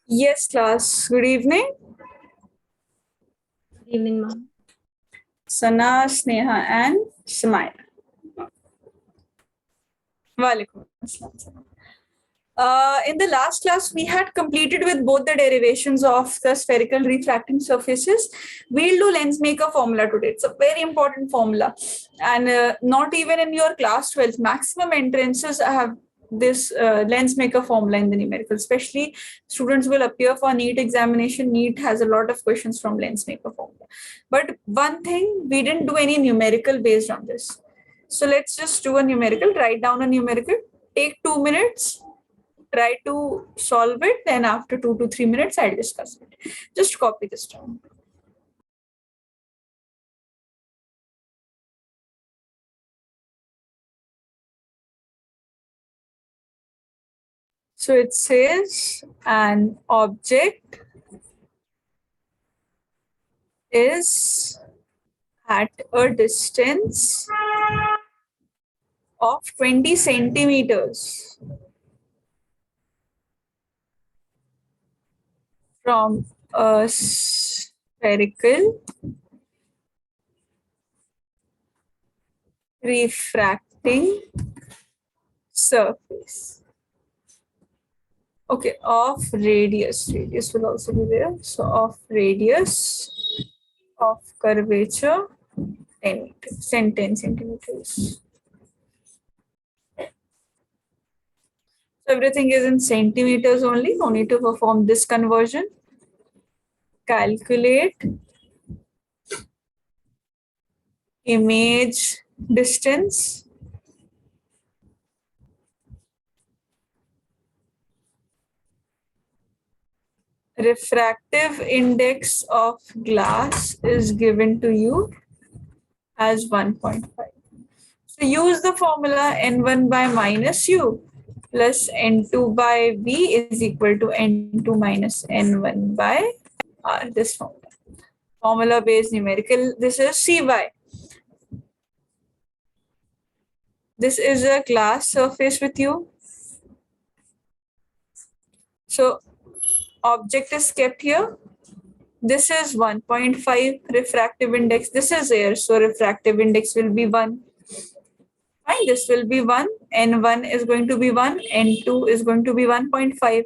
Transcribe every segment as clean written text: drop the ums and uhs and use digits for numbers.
Yes, class. Good evening. Good evening, ma'am. Sana, Sneha, and Smile. Walaikum assalam. In the last class, we had completed with both the derivations of the spherical refracting surfaces. We'll do lens maker formula today. It's a very important formula. And not even in your class 12, maximum entrances have this lens maker formula in the numerical. Especially students will appear for NEET examination. NEET has a lot of questions from lens maker formula. But one thing, we didn't do any numerical based on this. So let's just do a numerical, write down a numerical, take 2 minutes, try to solve it, then after 2 to 3 minutes I'll discuss it. Just copy this down. So it says an object is at a distance of 20 centimeters from a spherical refracting surface. Okay, of radius. Radius will also be there. So of radius of curvature 10 meters, 10 centimeters. So everything is in centimeters only. No need to perform this conversion. Calculate image distance refractive index of glass is given to you as 1.5. So use the formula n1 by minus u plus n2 by v is equal to n2 minus n1 by r. This formula. Formula based numerical. This is cy. This is a glass surface with you. So object is kept here. This is 1.5 refractive index. This is air, so refractive index will be 1. Fine, this will be 1. N1 is going to be 1. N2 is going to be 1.5.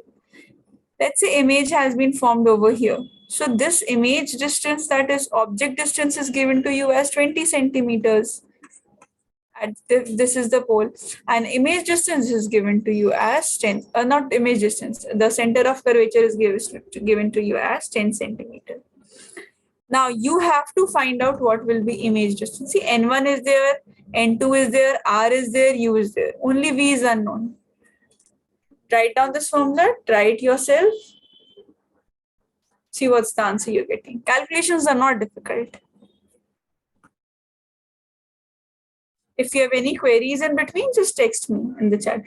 Let's say image has been formed over here. So this image distance, that is object distance, is given to you as 20 centimeters. This is the pole, and image distance is given to you as 10, not image distance, the center of curvature is given to you as 10 centimeters. Now you have to find out what will be image distance. See, n1 is there, n2 is there, r is there, u is there, only v is unknown. Write down this formula, try it yourself, see what's the answer you're getting. Calculations are not difficult. If you have any queries in between, just text me in the chat.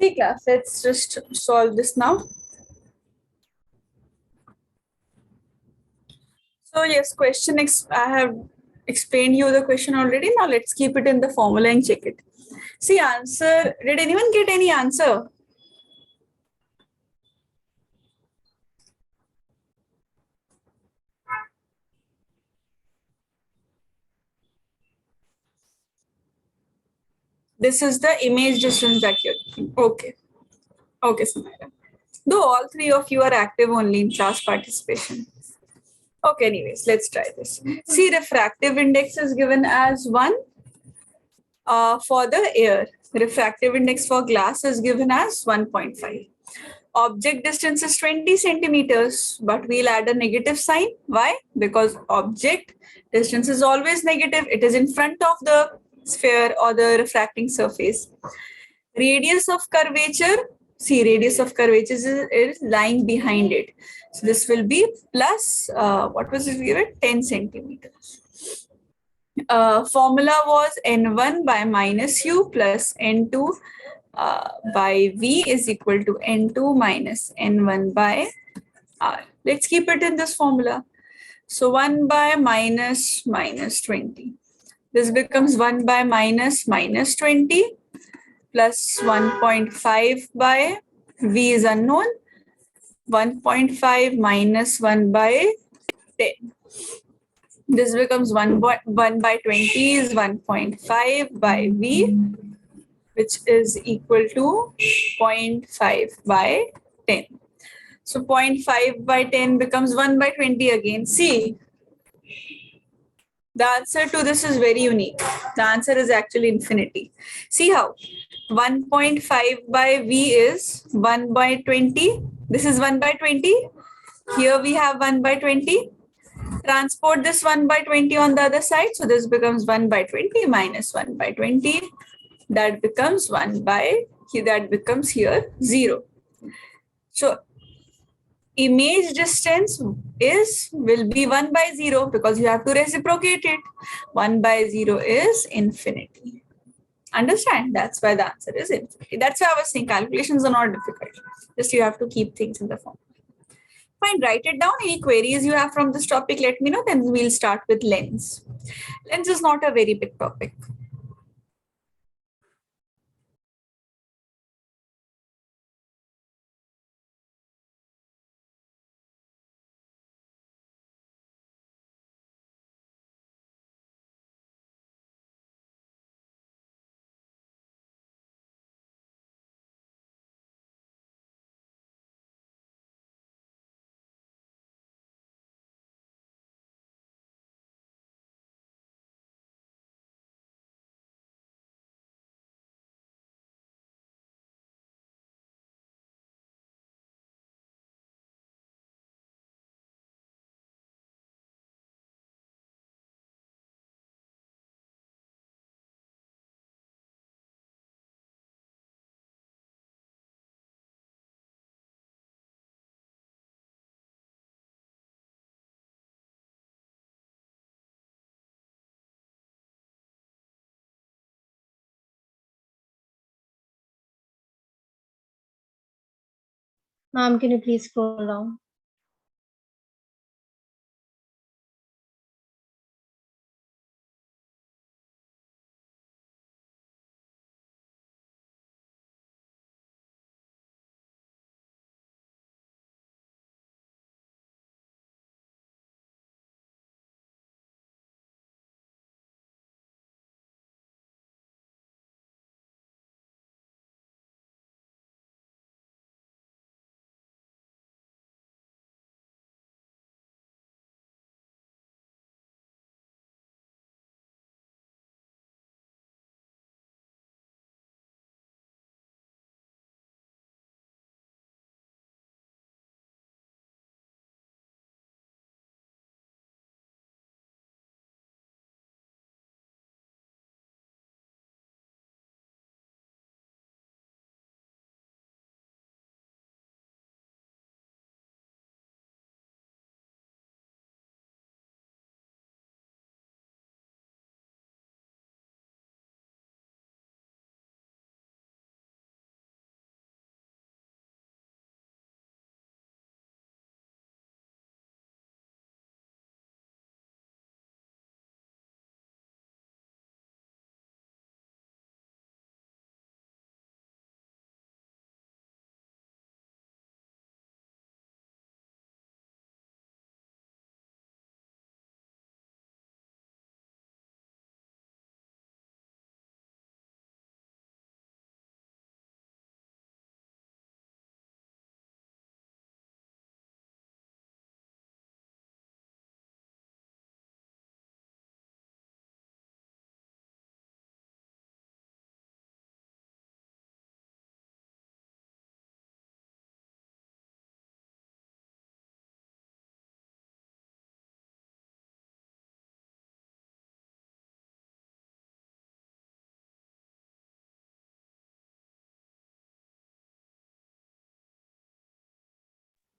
See class, let's just solve this now. So yes, I have explained you the question already. Now let's keep it in the formula and check it. See answer, did anyone get any answer? This is the image distance that you're taking. Okay. Okay, Samira. Though all three of you are active only in class participation. Okay, anyways, let's try this. See, refractive index is given as 1 for the air. Refractive index for glass is given as 1.5. Object distance is 20 centimeters, but we'll add a negative sign. Why? Because object distance is always negative. It is in front of the sphere or the refracting surface. Radius of curvature, see, radius of curvature is lying behind it. So this will be plus, what was it given? 10 centimeters. Formula was N1 by minus U plus N2 by V is equal to N2 minus N1 by R. Let's keep it in this formula. So 1 by minus 20. This becomes 1 by minus 20 plus 1.5 by V is unknown. 1.5 minus 1 by 10. This becomes 1 by 20 is 1.5 by V, which is equal to 0.5 by 10. So 0.5 by 10 becomes 1 by 20 again. See, the answer to this is very unique. The answer is actually infinity. See how 1.5 by V is 1 by 20. This is 1 by 20. Here we have 1 by 20. Transport this 1 by 20 on the other side. So this becomes 1 by 20 minus 1 by 20. That becomes 1 by, that becomes here 0. So image distance will be 1 by 0 because you have to reciprocate it. 1 by 0 is infinity. Understand? That's why the answer is infinity. That's why I was saying calculations are not difficult. Just you have to keep things in the form. Fine, write it down. Any queries you have from this topic, let me know. Then we'll start with lens. Lens is not a very big topic. Ma'am, can you please scroll down?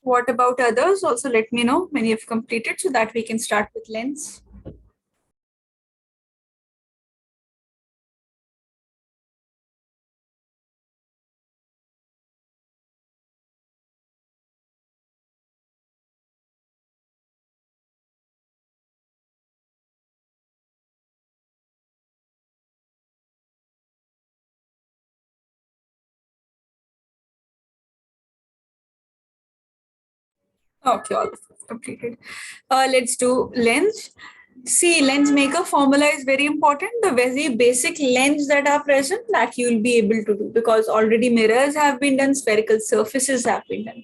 What about others? Also let me know when you've completed so that we can start with lens. Okay, all completed. Let's do lens. See, lens maker formula is very important. The very basic lens that are present that you will be able to do because already mirrors have been done, spherical surfaces have been done.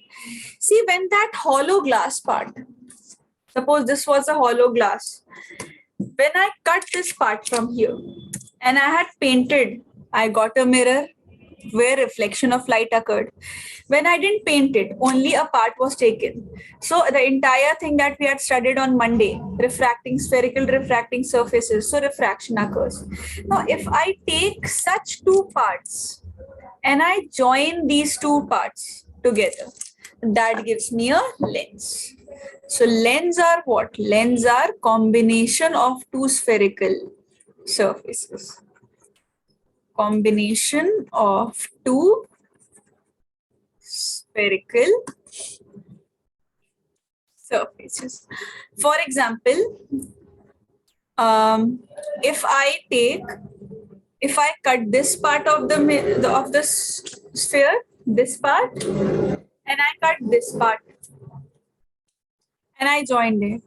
See, when that hollow glass part, suppose this was a hollow glass, when I cut this part from here and I had painted, I got a mirror where reflection of light occurred. When I didn't paint it, only a part was taken. So the entire thing that we had studied on Monday, refracting spherical refracting surfaces, so refraction occurs. Now, if I take such two parts and I join these two parts together, that gives me a lens. So lens are what? Lens are combination of two spherical surfaces. Combination of two spherical surfaces. For example, if I cut this part of the sphere, this part, and I cut this part, and I joined it,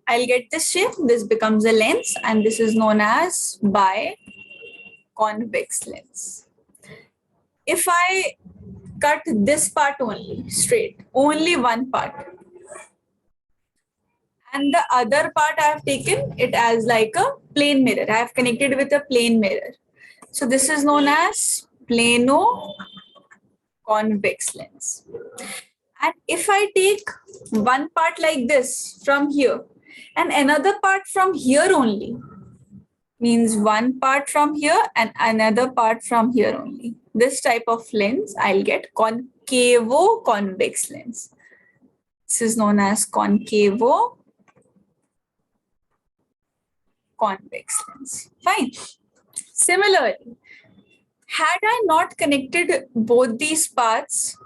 I'll get this shape. This becomes a lens, and this is known as biconvex lens. If I cut this part only straight, only one part, and the other part I have taken it as like a plane mirror. I have connected with a plane mirror. So this is known as plano convex lens. And if I take one part like this from here and another part from here only, means one part from here and another part from here only. This type of lens, I'll get concavo convex lens. This is known as concavo convex lens. Fine. Similarly, had I not connected both these parts,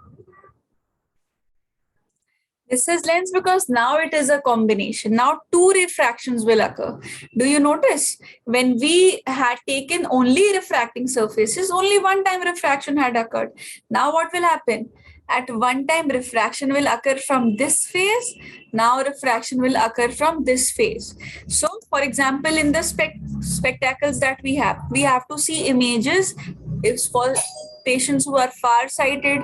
this is lens because now it is a combination. Now two refractions will occur. Do you notice when we had taken only refracting surfaces, only one time refraction had occurred. Now what will happen? At one time refraction will occur from this phase. Now refraction will occur from this phase. So for example, in the spectacles that we have to see images. It's for patients who are far-sighted,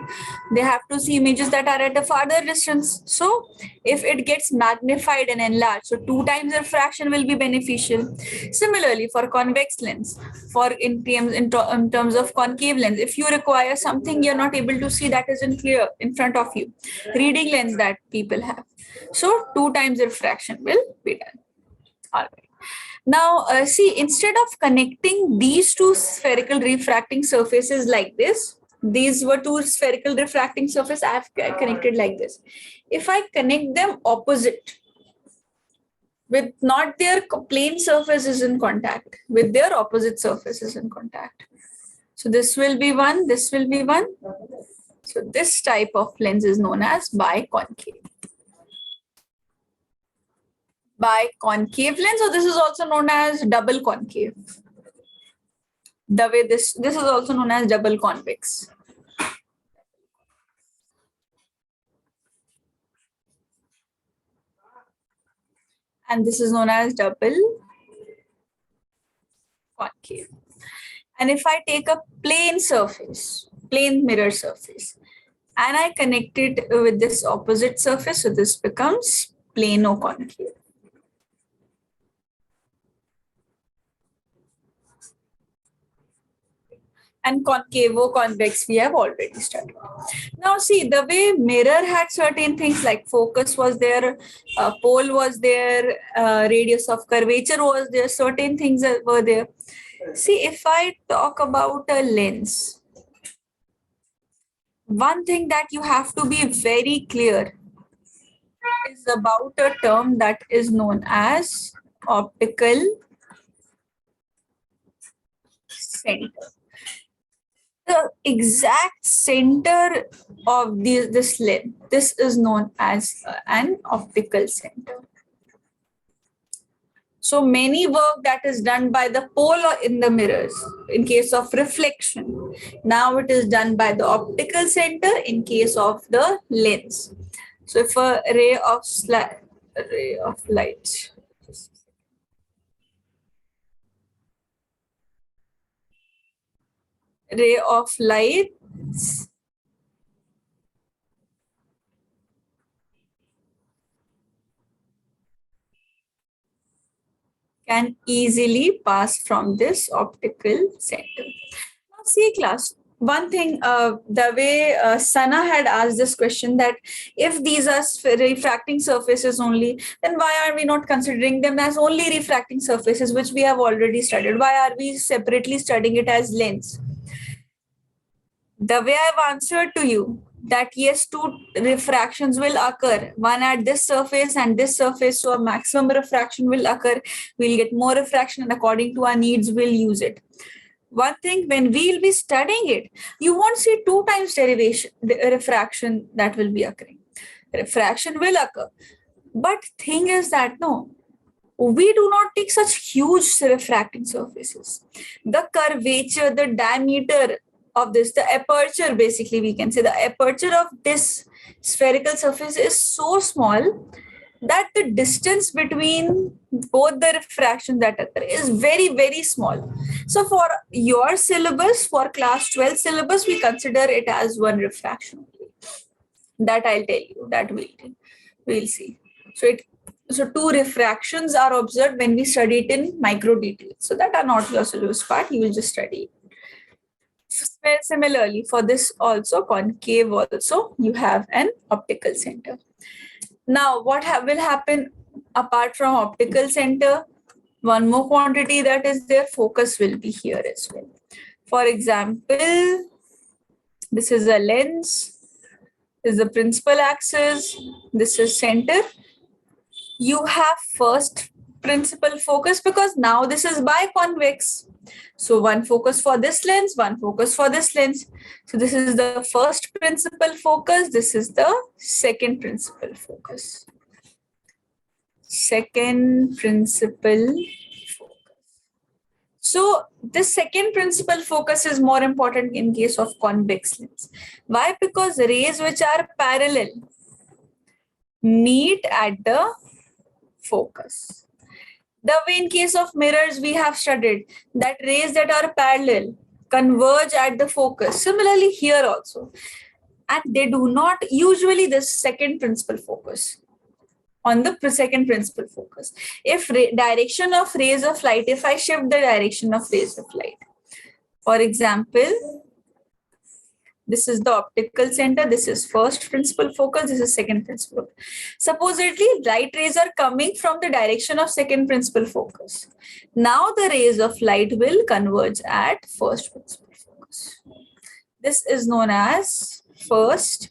they have to see images that are at a farther distance. So if it gets magnified and enlarged, so two times refraction will be beneficial. Similarly, for convex lens, for in terms of concave lens, if you require something you're not able to see that isn't clear in front of you, reading lens that people have. So two times refraction will be done. All right. Now, see, instead of connecting these two spherical refracting surfaces like this, these were two spherical refracting surfaces, I have connected like this. If I connect them opposite, with not their plane surfaces in contact, with their opposite surfaces in contact. So this will be one, this will be one. So this type of lens is known as biconcave. Biconcave lens, or this is also known as double concave. The way this is also known as double convex. And this is known as double concave. And if I take a plane surface, plane mirror surface, and I connect it with this opposite surface, so this becomes plano concave. And concavo convex we have already studied. Now see, the way mirror had certain things like focus was there, pole was there, radius of curvature was there, certain things that were there. See, if I talk about a lens, one thing that you have to be very clear is about a term that is known as optical center. The exact center of this lens, this is known as an optical center. So many work that is done by the pole in the mirrors in case of reflection. Now it is done by the optical center in case of the lens. So if a ray of light, ray of light can easily pass from this optical center. Now, see class, one thing, the way Sana had asked this question, that if these are refracting surfaces only, then why are we not considering them as only refracting surfaces, which we have already studied? Why are we separately studying it as lens? The way I've answered to you, that yes, two refractions will occur, one at this surface and this surface, so a maximum refraction will occur. We'll get more refraction, and according to our needs, we'll use it. One thing, when we'll be studying it, you won't see two times refraction that will be occurring. Refraction will occur. But thing is that no, we do not take such huge refracting surfaces. The curvature, the diameter of this, the aperture, basically we can say the aperture of this spherical surface is so small that the distance between both the refractions that occur is very, very small. So for your syllabus, for class 12 syllabus, we consider it as one refraction. That I'll tell you, that we'll see. So two refractions are observed when we study it in micro detail. So that are not your syllabus part, you will just study it. Similarly, for this also, concave also, you have an optical center. Now, what will happen apart from optical center? One more quantity that is there, focus will be here as well. For example, this is a lens, this is the principal axis, this is center. You have first principal focus because now this is biconvex. So one focus for this lens, one focus for this lens. So this is the first principal focus, this is the second principal focus. Second principal focus. So this second principal focus is more important in case of convex lens. Why? Because rays which are parallel meet at the focus. The way in case of mirrors we have studied that rays that are parallel converge at the focus. Similarly here also. And they do not usually this second principal focus. On the second principal focus. If direction of rays of light, if I shift the direction of rays of light, for example, this is the optical center, this is first principal focus, this is second principal. Supposedly, light rays are coming from the direction of second principal focus. Now the rays of light will converge at first principal focus. This is known as first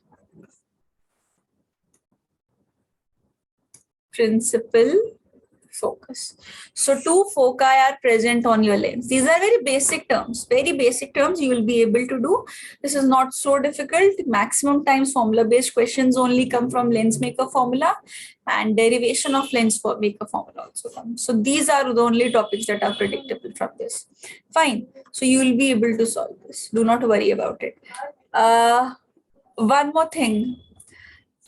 principal focus. So two foci are present on your lens. These are very basic terms you will be able to do. This is not so difficult. Maximum times formula based questions only come from lens maker formula, and derivation of lens maker formula also comes. So these are the only topics that are predictable from this. Fine. So you will be able to solve this. Do not worry about it. One more thing.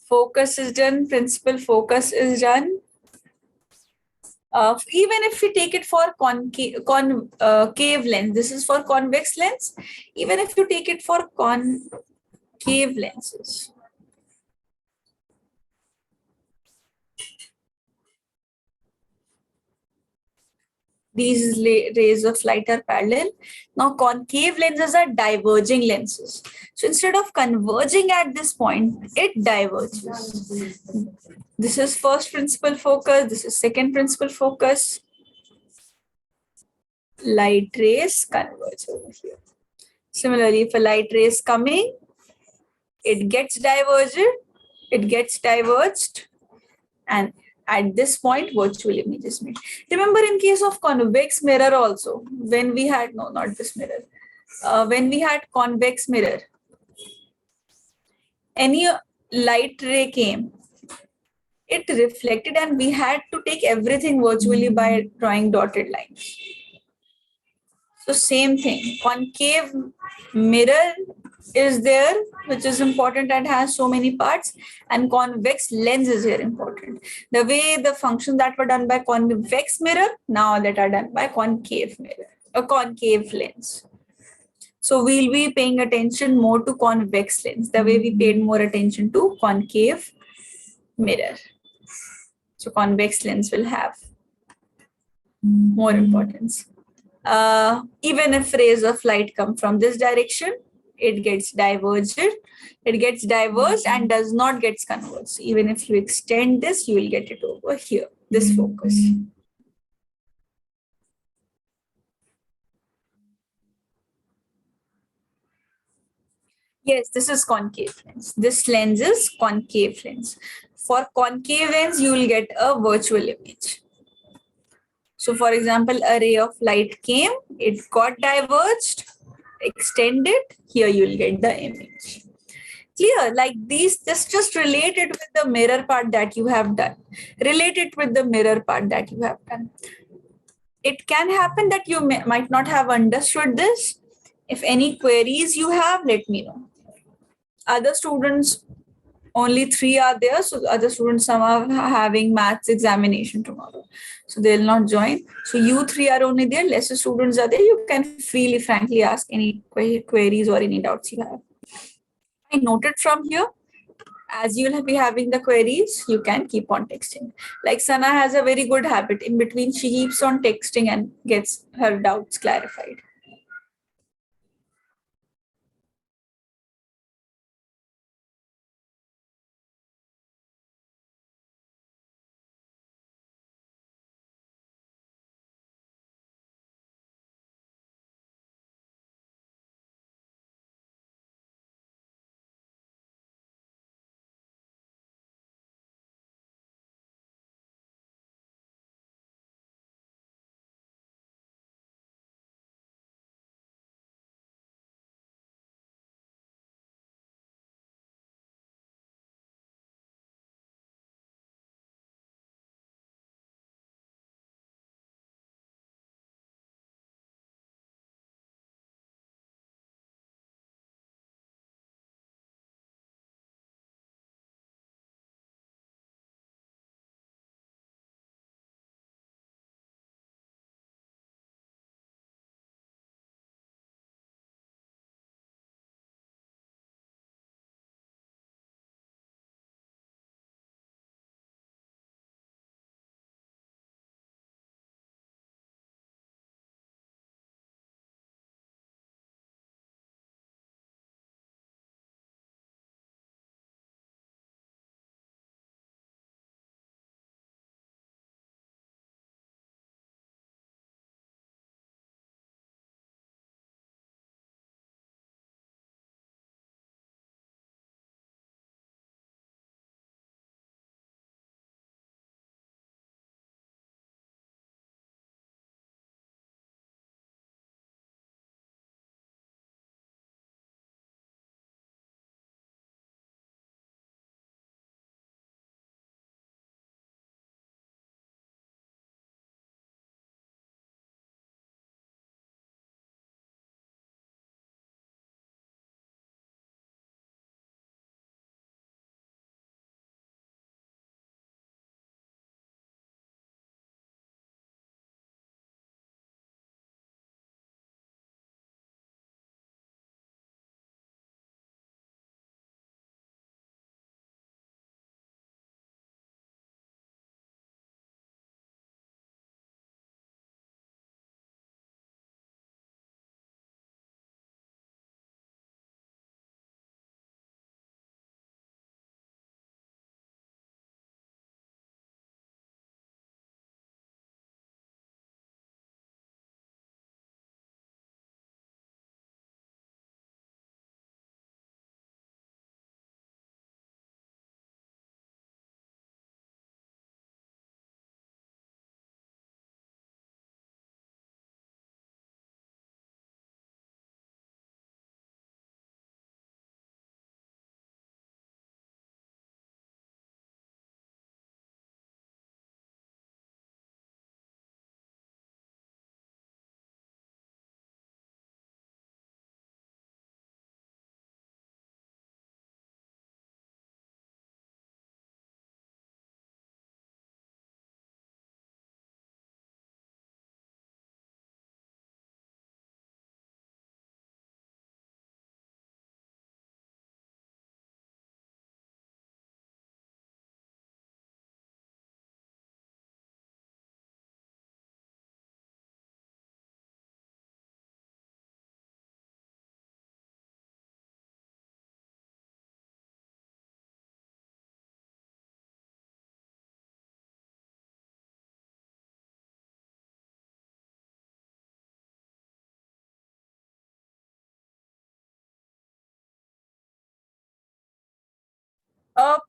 Focus is done, principal focus is done. Even if we take it for concave lens, this is for convex lens. Even if you take it for concave lenses, these rays of light are parallel. Now concave lenses are diverging lenses. So instead of converging at this point, it diverges. This is first principal focus, this is second principal focus. Light rays converge over here. Similarly, if a light ray is coming, it gets diverged, and at this point virtual image is made. Remember, in case of convex mirror also, when we had, no, not this mirror, when we had convex mirror, any light ray came, it reflected, and we had to take everything virtually by drawing dotted lines. So same thing, concave mirror is there, which is important and has so many parts, and convex lens is here important. The way the functions that were done by convex mirror, now that are done by concave mirror, a concave lens. So we'll be paying attention more to convex lens, the way we paid more attention to concave mirror. So convex lens will have more importance. Even if rays of light come from this direction, it gets diverged. It gets diverged and does not get converged. Even if you extend this, you will get it over here, this focus. Yes, this is concave lens. This lens is concave lens. For concave lens, you will get a virtual image. So for example, a ray of light came, it got diverged, extended, here you will get the image. Clear? Like these, just relate it with the mirror part that you have done. Relate it with the mirror part that you have done. It can happen that you might not have understood this. If any queries you have, let me know. Other students, only 3 are there, so other students, some are having maths examination tomorrow, so they'll not join. So you 3 are only there, lesser students are there. You can freely, frankly ask any queries or any doubts you have. I noted from here, as you'll be having the queries, you can keep on texting. Like Sana has a very good habit, in between she keeps on texting and gets her doubts clarified.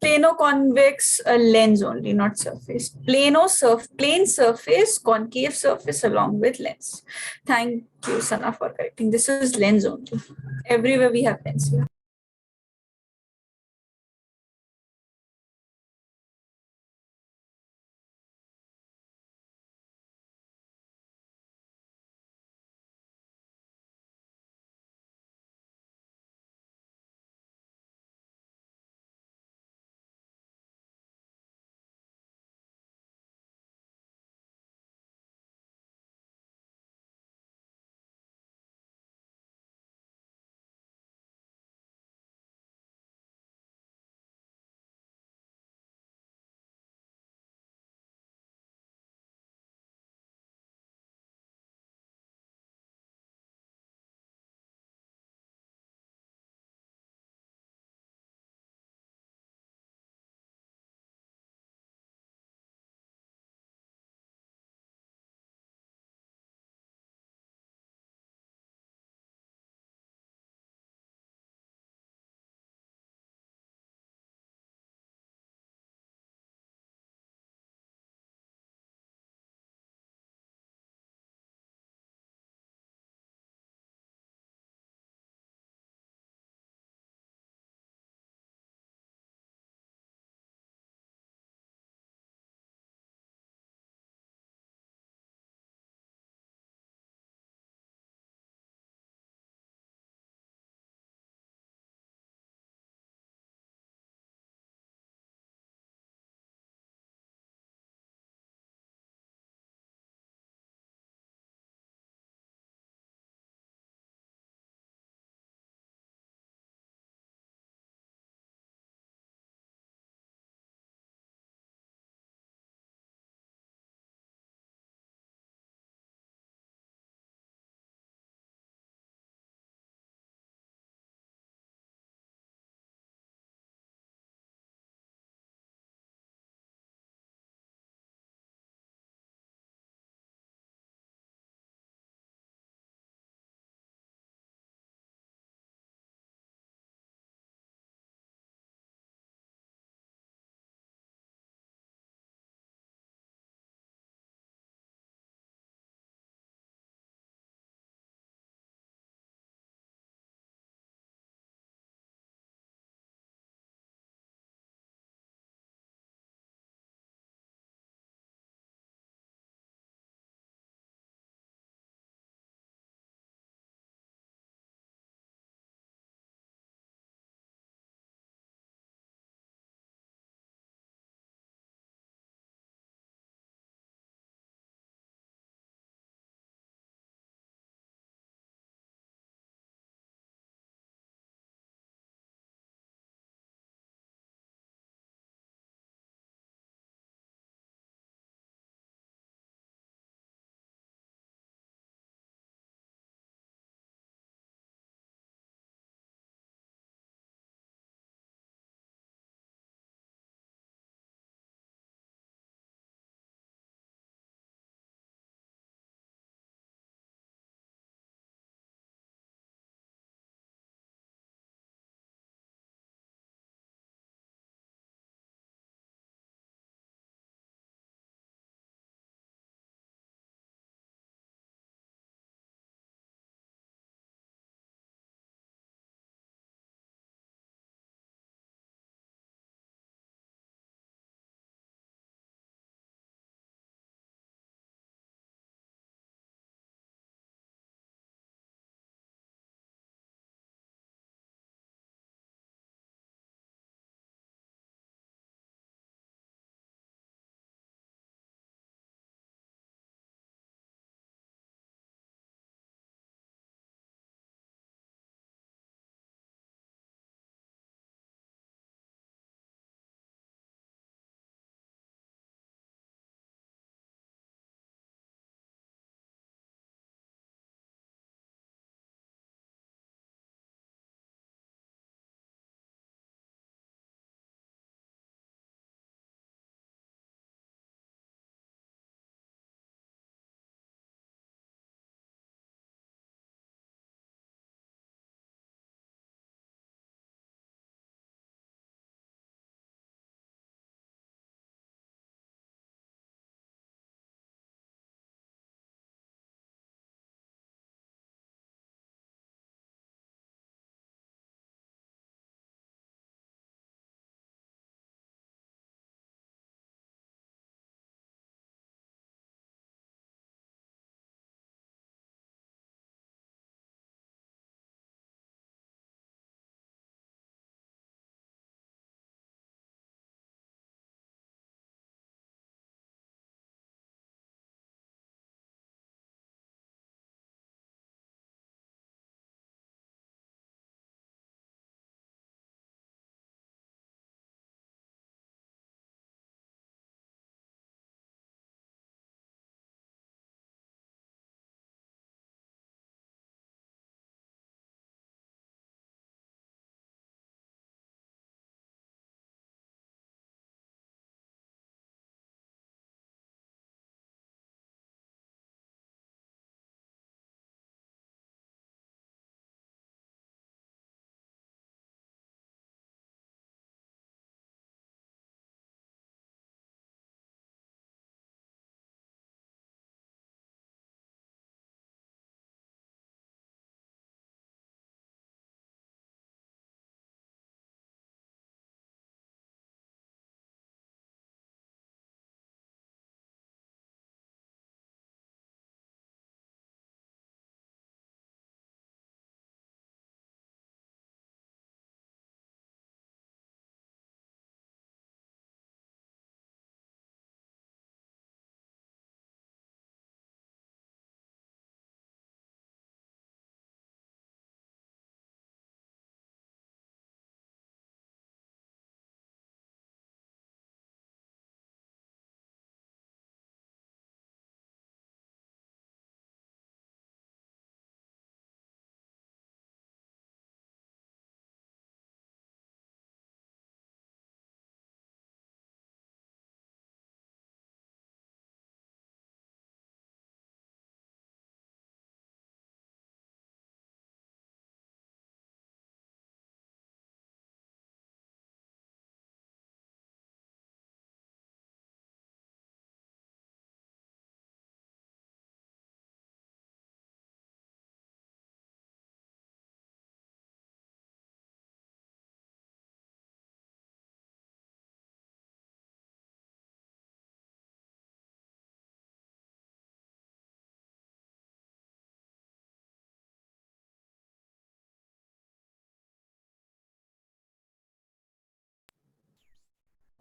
Plano-convex lens only, not surface. Plane surface, concave surface along with lens. Thank you, Sana, for correcting. This is lens only. Everywhere we have lens here.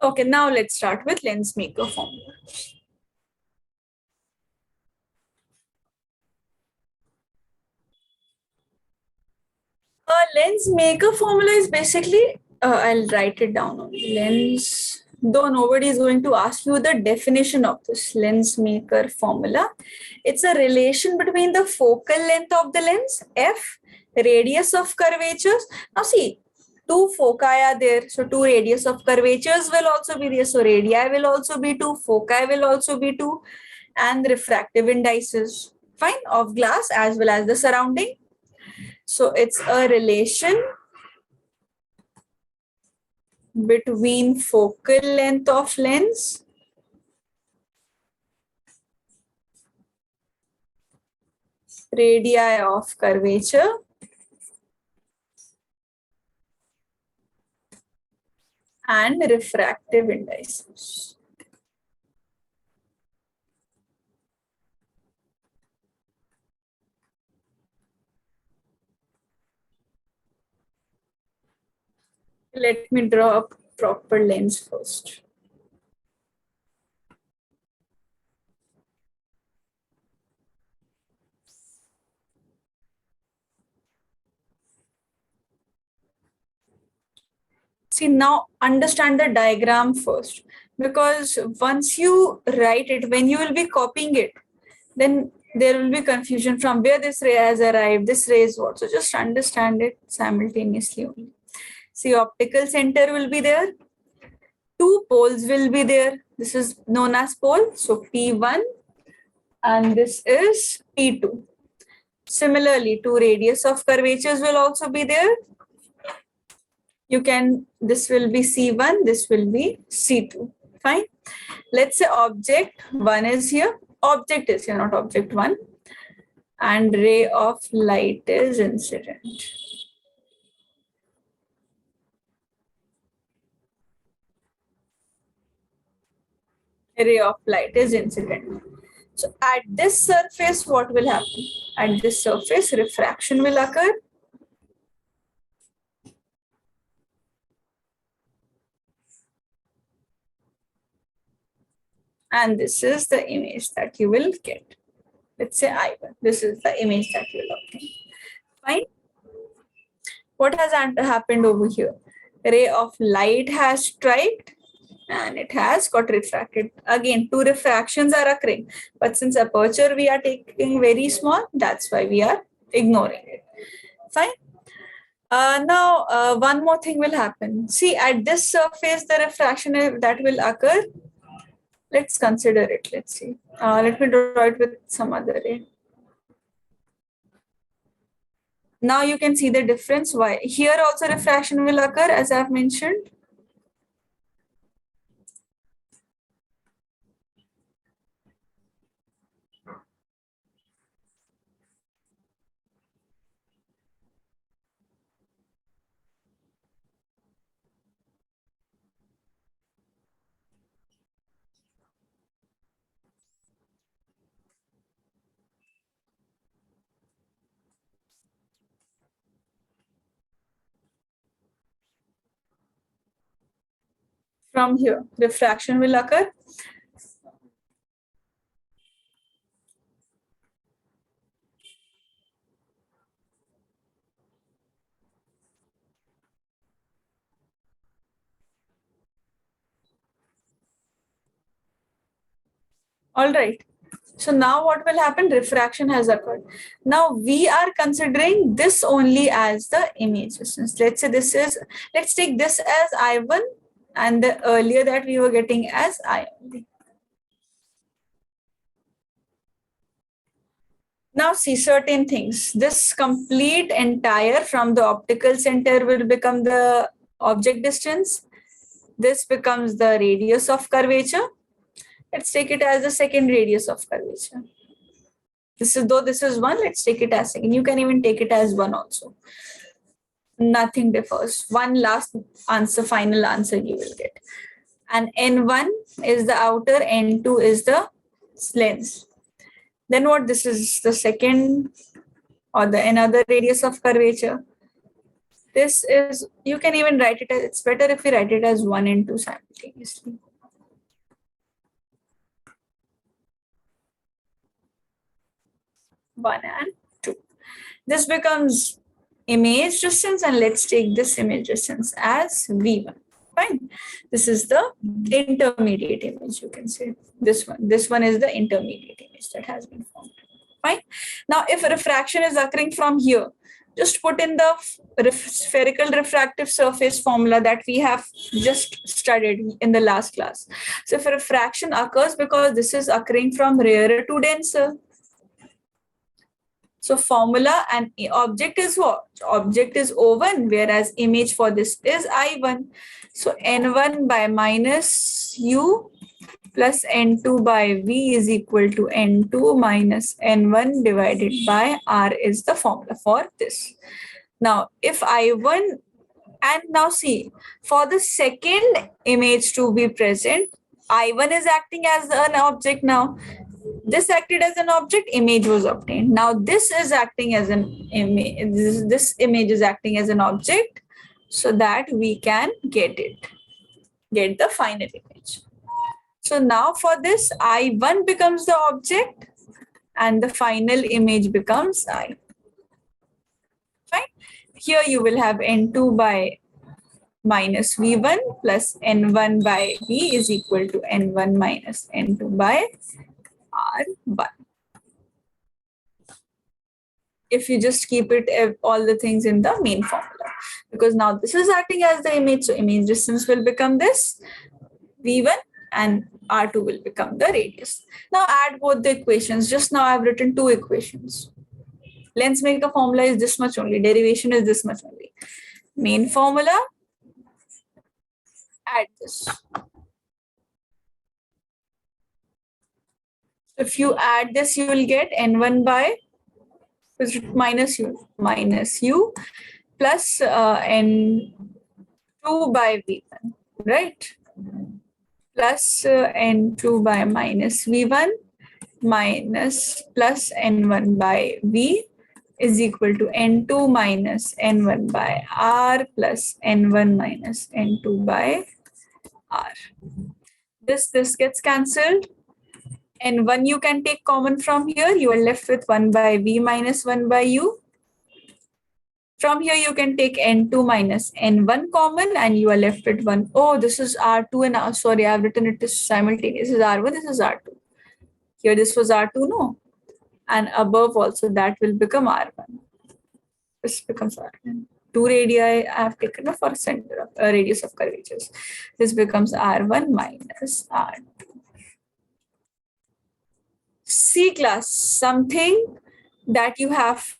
Okay, now let's start with lens maker formula. Lens maker formula is basically, I'll write it down on lens, though nobody is going to ask you the definition of this lens maker formula. It's a relation between the focal length of the lens, f, radius of curvatures. Now see, two foci are there, so two radius of curvatures will also be there. So radii will also be two, foci will also be two, and refractive indices, fine, of glass as well as the surrounding. So it's a relation between focal length of lens radii of curvature and refractive indices. Let me draw a proper lens first. See, now understand the diagram first, because once you write it, when you will be copying it, then there will be confusion from where this ray has arrived, this ray is what. So just understand it simultaneously only. See, optical center will be there. Two poles will be there. This is known as pole. So P1 and this is P2. Similarly, two radius of curvatures will also be there. This will be C1, this will be C2. Fine. Let's say object 1 is here. Object is here, not object 1. And ray of light is incident. Ray of light is incident. So at this surface, what will happen? At this surface, refraction will occur. And this is the image that you will get. Let's say I1. This is the image that you will obtain. Fine. What has happened over here? Ray of light has striked and it has got refracted. Again, two refractions are occurring. But since aperture we are taking very small, that's why we are ignoring it. Fine. Now, one more thing will happen. See, at this surface, the refraction that will occur, let's consider it. Let's see. Let me draw it with some other ray. Now you can see the difference. Why? Here also refraction will occur, as I've mentioned. From here, refraction will occur. All right. So now what will happen? Refraction has occurred. Now we are considering this only as the image distance. Let's say let's take this as I1 and the earlier that we were getting as I only. Now see certain things. This complete entire from the optical center will become the object distance. This becomes the radius of curvature. Let's take it as the second radius of curvature. This is one, let's take it as second. You can even take it as one also. Nothing differs. One last answer, final answer you will get. And N1 is the outer, N2 is the lens. Then what? This is the second or the another radius of curvature. This is, you can even write it as, it's better if we write it as 1 and 2 simultaneously. One and two. This becomes image distance, and let's take this image distance as V1. Fine. This is the intermediate image, you can say. This one. This one is the intermediate image that has been formed. Fine. Now, if refraction is occurring from here, just put in the spherical refractive surface formula that we have just studied in the last class. So if a refraction occurs because this is occurring from rarer to denser, so formula and object is what? Object is O1, whereas image for this is I1. So N1 by minus U plus N2 by V is equal to N2 minus N1 divided by R is the formula for this. Now, if I1, and now see, for the second image to be present, I1 is acting as an object now. This acted as an object, image was obtained. Now this is acting as an image, this image is acting as an object, so that we can get the final image. So now for this, I1 becomes the object and the final image becomes I. Fine. Here you will have N2 by minus V1 plus N1 by V is equal to N1 minus N2 by R1. If you just keep it all the things in the main formula, because now this is acting as the image, so image distance will become this V1 and R2 will become the radius. Now add both the equations. Just now I've written two equations. Lens maker formula is this much only, derivation is this much only. Main formula, add this. If you add this, you will get N1 by minus U plus N2 by V1, right? Plus N2 by minus V1 minus plus N1 by V is equal to N2 minus N1 by R plus N1 minus N2 by R. This gets cancelled. N1 you can take common from here. You are left with 1 by V minus 1 by U. From here, you can take N2 minus N1 common and you are left with 1. Oh, this is R2 and R. Sorry, I've written it as simultaneous. This is R1, this is R2. Here, this was R2, no? And above also, that will become R1. This becomes R1. Two radii I have taken for center of radius of curvatures. This becomes R1 minus R2. C class, something that you have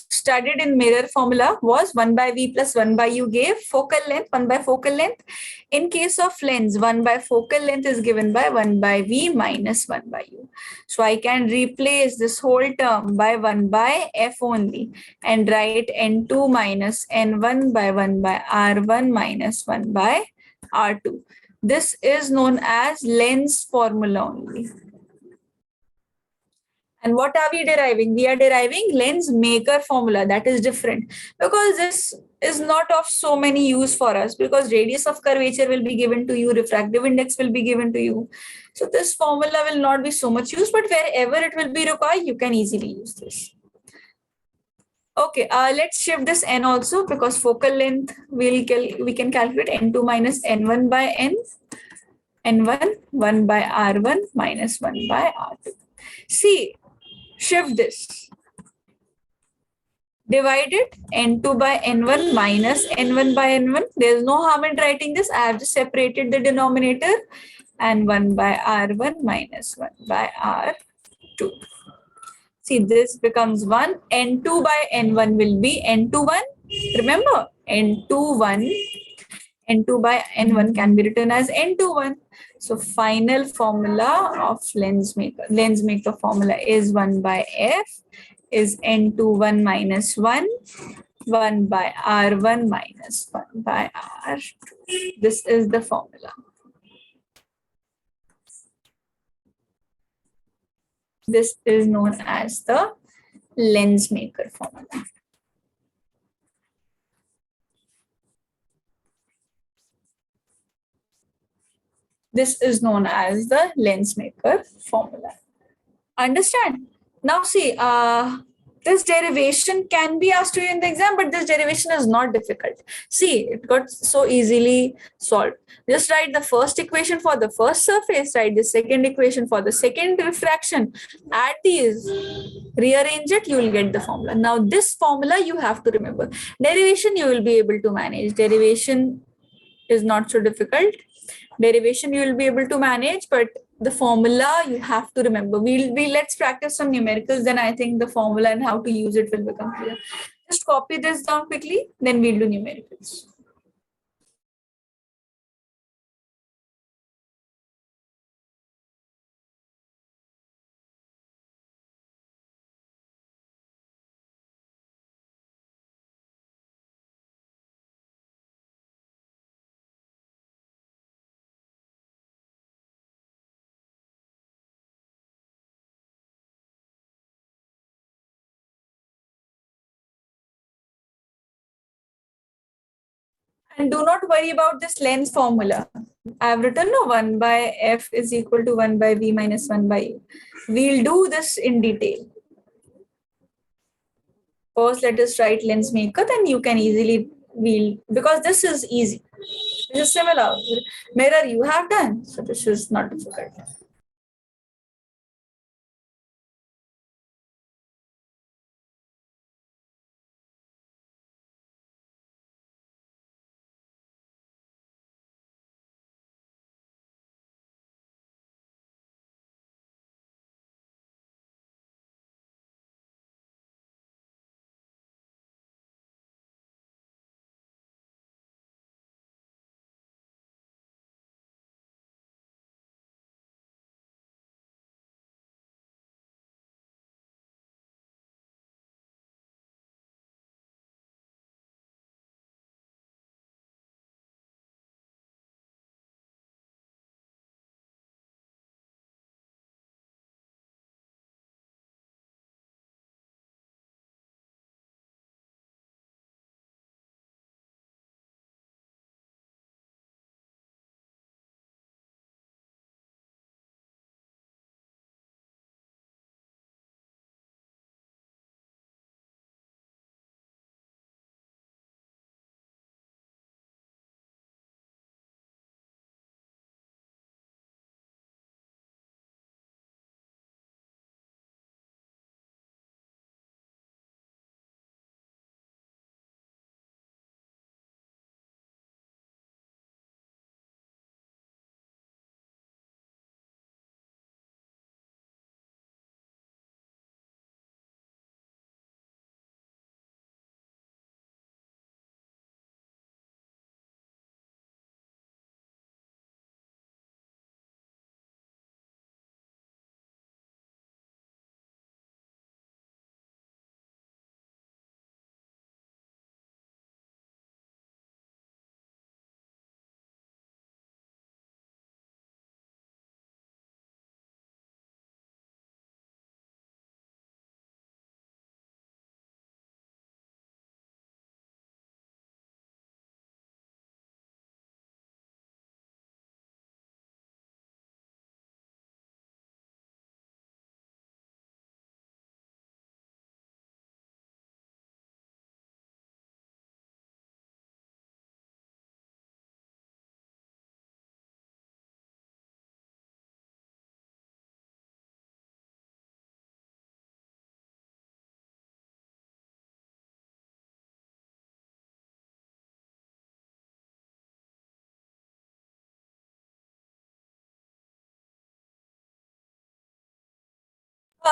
studied in mirror formula was 1 by V plus 1 by U gave focal length, 1 by focal length. In case of lens, 1 by focal length is given by 1 by V minus 1 by U. So I can replace this whole term by 1 by F only and write N2 minus N1 by 1 by R1 minus 1 by R2. This is known as lens formula only. And what are we deriving? We are deriving lens maker formula. That is different because this is not of so many use for us, because radius of curvature will be given to you, refractive index will be given to you. So this formula will not be so much used, but wherever it will be required, you can easily use this. Okay, let's shift this n also, because focal length we can calculate N2 minus N1 by N, N1, 1 by R1 minus 1 by R2. See, shift this. Divide it N2 by N1 minus N1 by N1. There's no harm in writing this. I have just separated the denominator, and 1 by R1 minus 1 by R2. See, this becomes 1. N2 by N1 will be N21. Remember, N21, N2 by N1 can be written as N21. So final formula of lens maker formula is 1 by F is N21 minus 1, 1 by R1 minus 1 by R2. This is the formula. This is known as the lens maker formula. This is known as the Lensmaker formula. Understand? Now see, this derivation can be asked to you in the exam, but this derivation is not difficult. See, it got so easily solved. Just write the first equation for the first surface, write the second equation for the second refraction, add these, rearrange it, you will get the formula. Now this formula you have to remember. Derivation you will be able to manage. Derivation is not so difficult. Derivation you will be able to manage, but the formula you have to remember. Let's practice some numericals, then I think the formula and how to use it will become clear. Just copy this down quickly, then we'll do numericals. And do not worry about this lens formula. I've written no 1 by f is equal to 1 by v minus 1 by a. We'll do this in detail. First, let us write lens maker, then you can easily because this is easy. This is similar. Mirror you have done, so this is not difficult.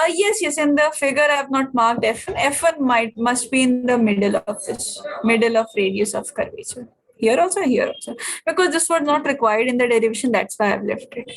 Yes. In the figure, I have not marked F1. F1 must be in the middle of this, middle of radius of curvature. Here also. Because this was not required in the derivation, that's why I've left it.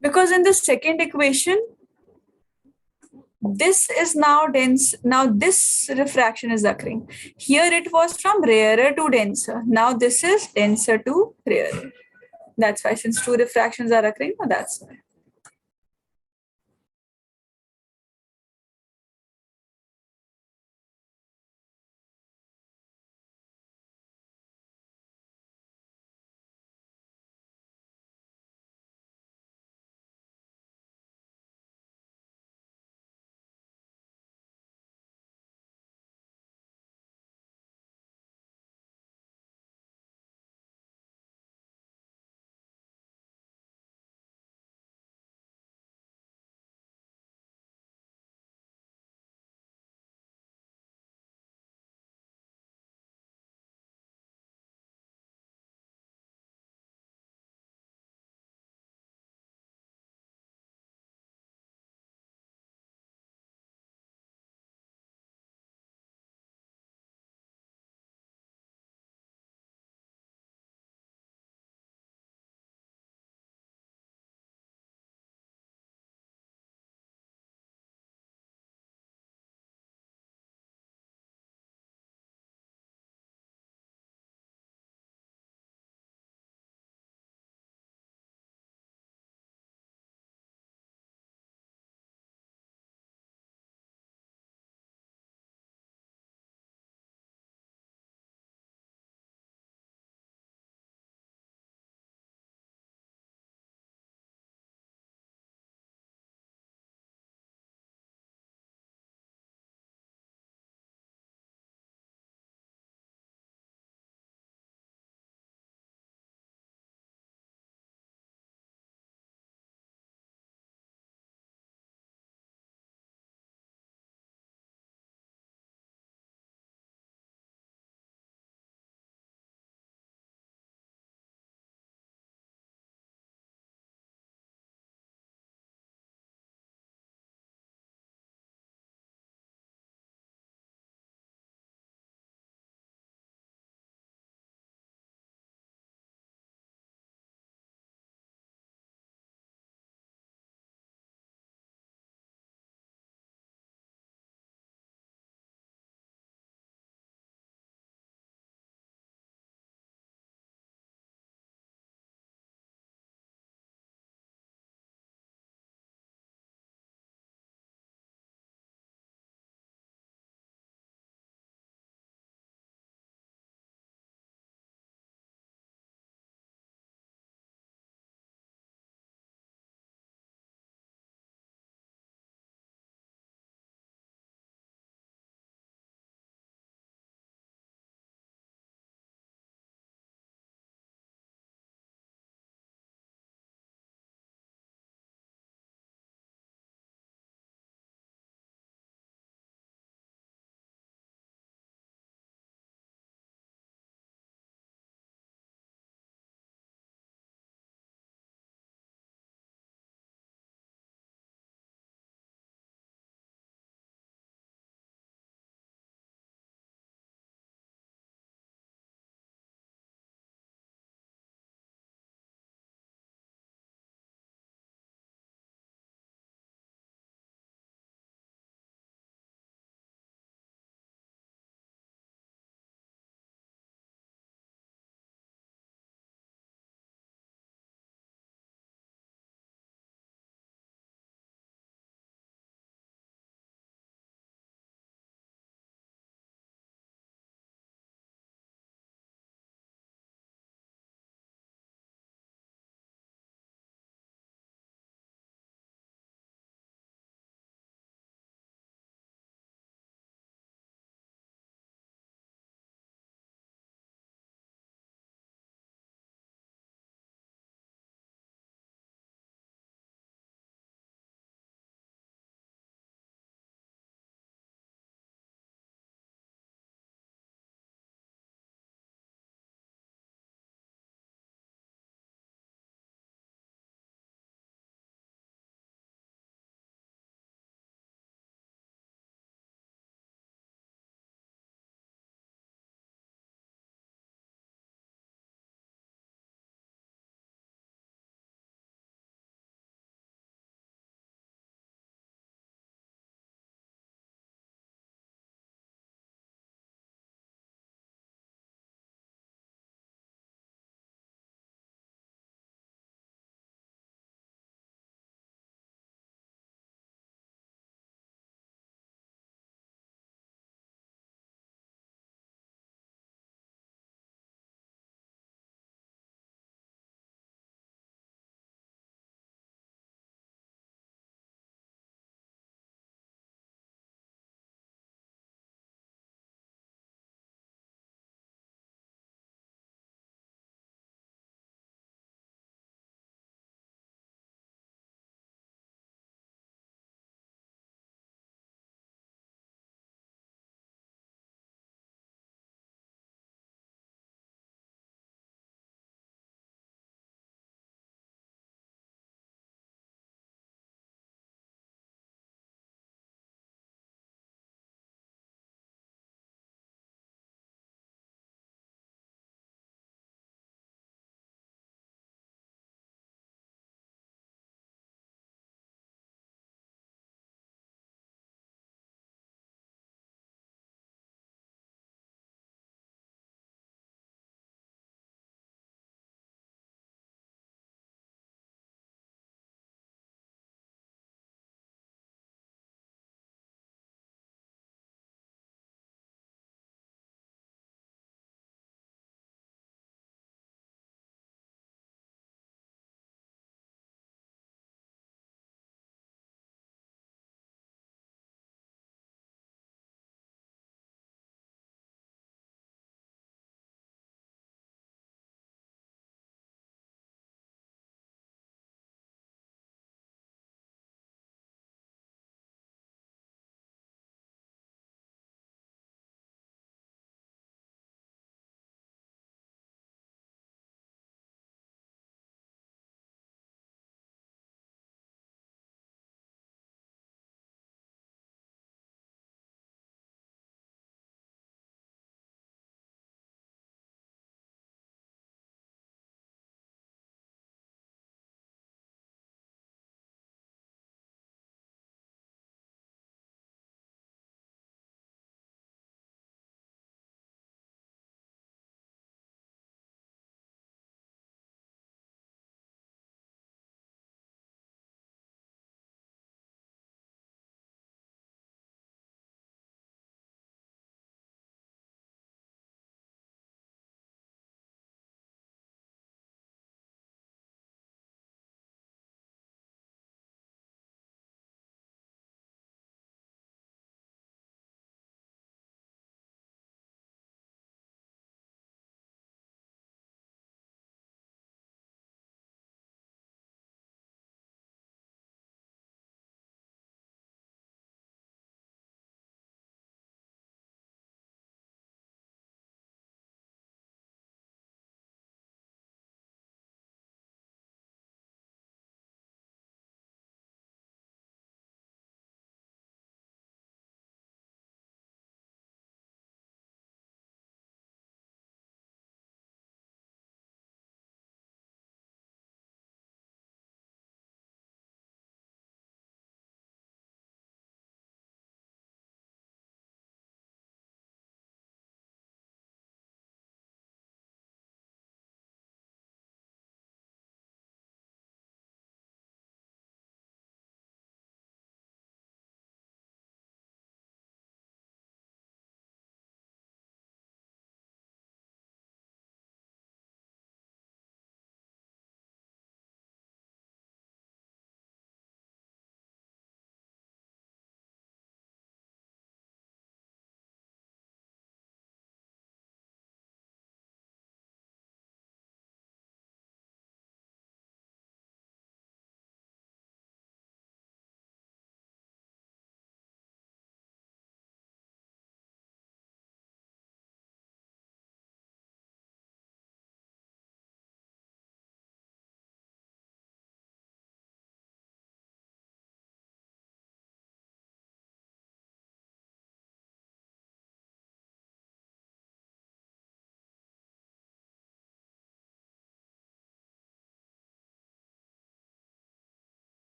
Because in the second equation, this is now dense. Now this refraction is occurring. Here it was from rarer to denser. Now this is denser to rarer. That's why, since two refractions are occurring, that's why.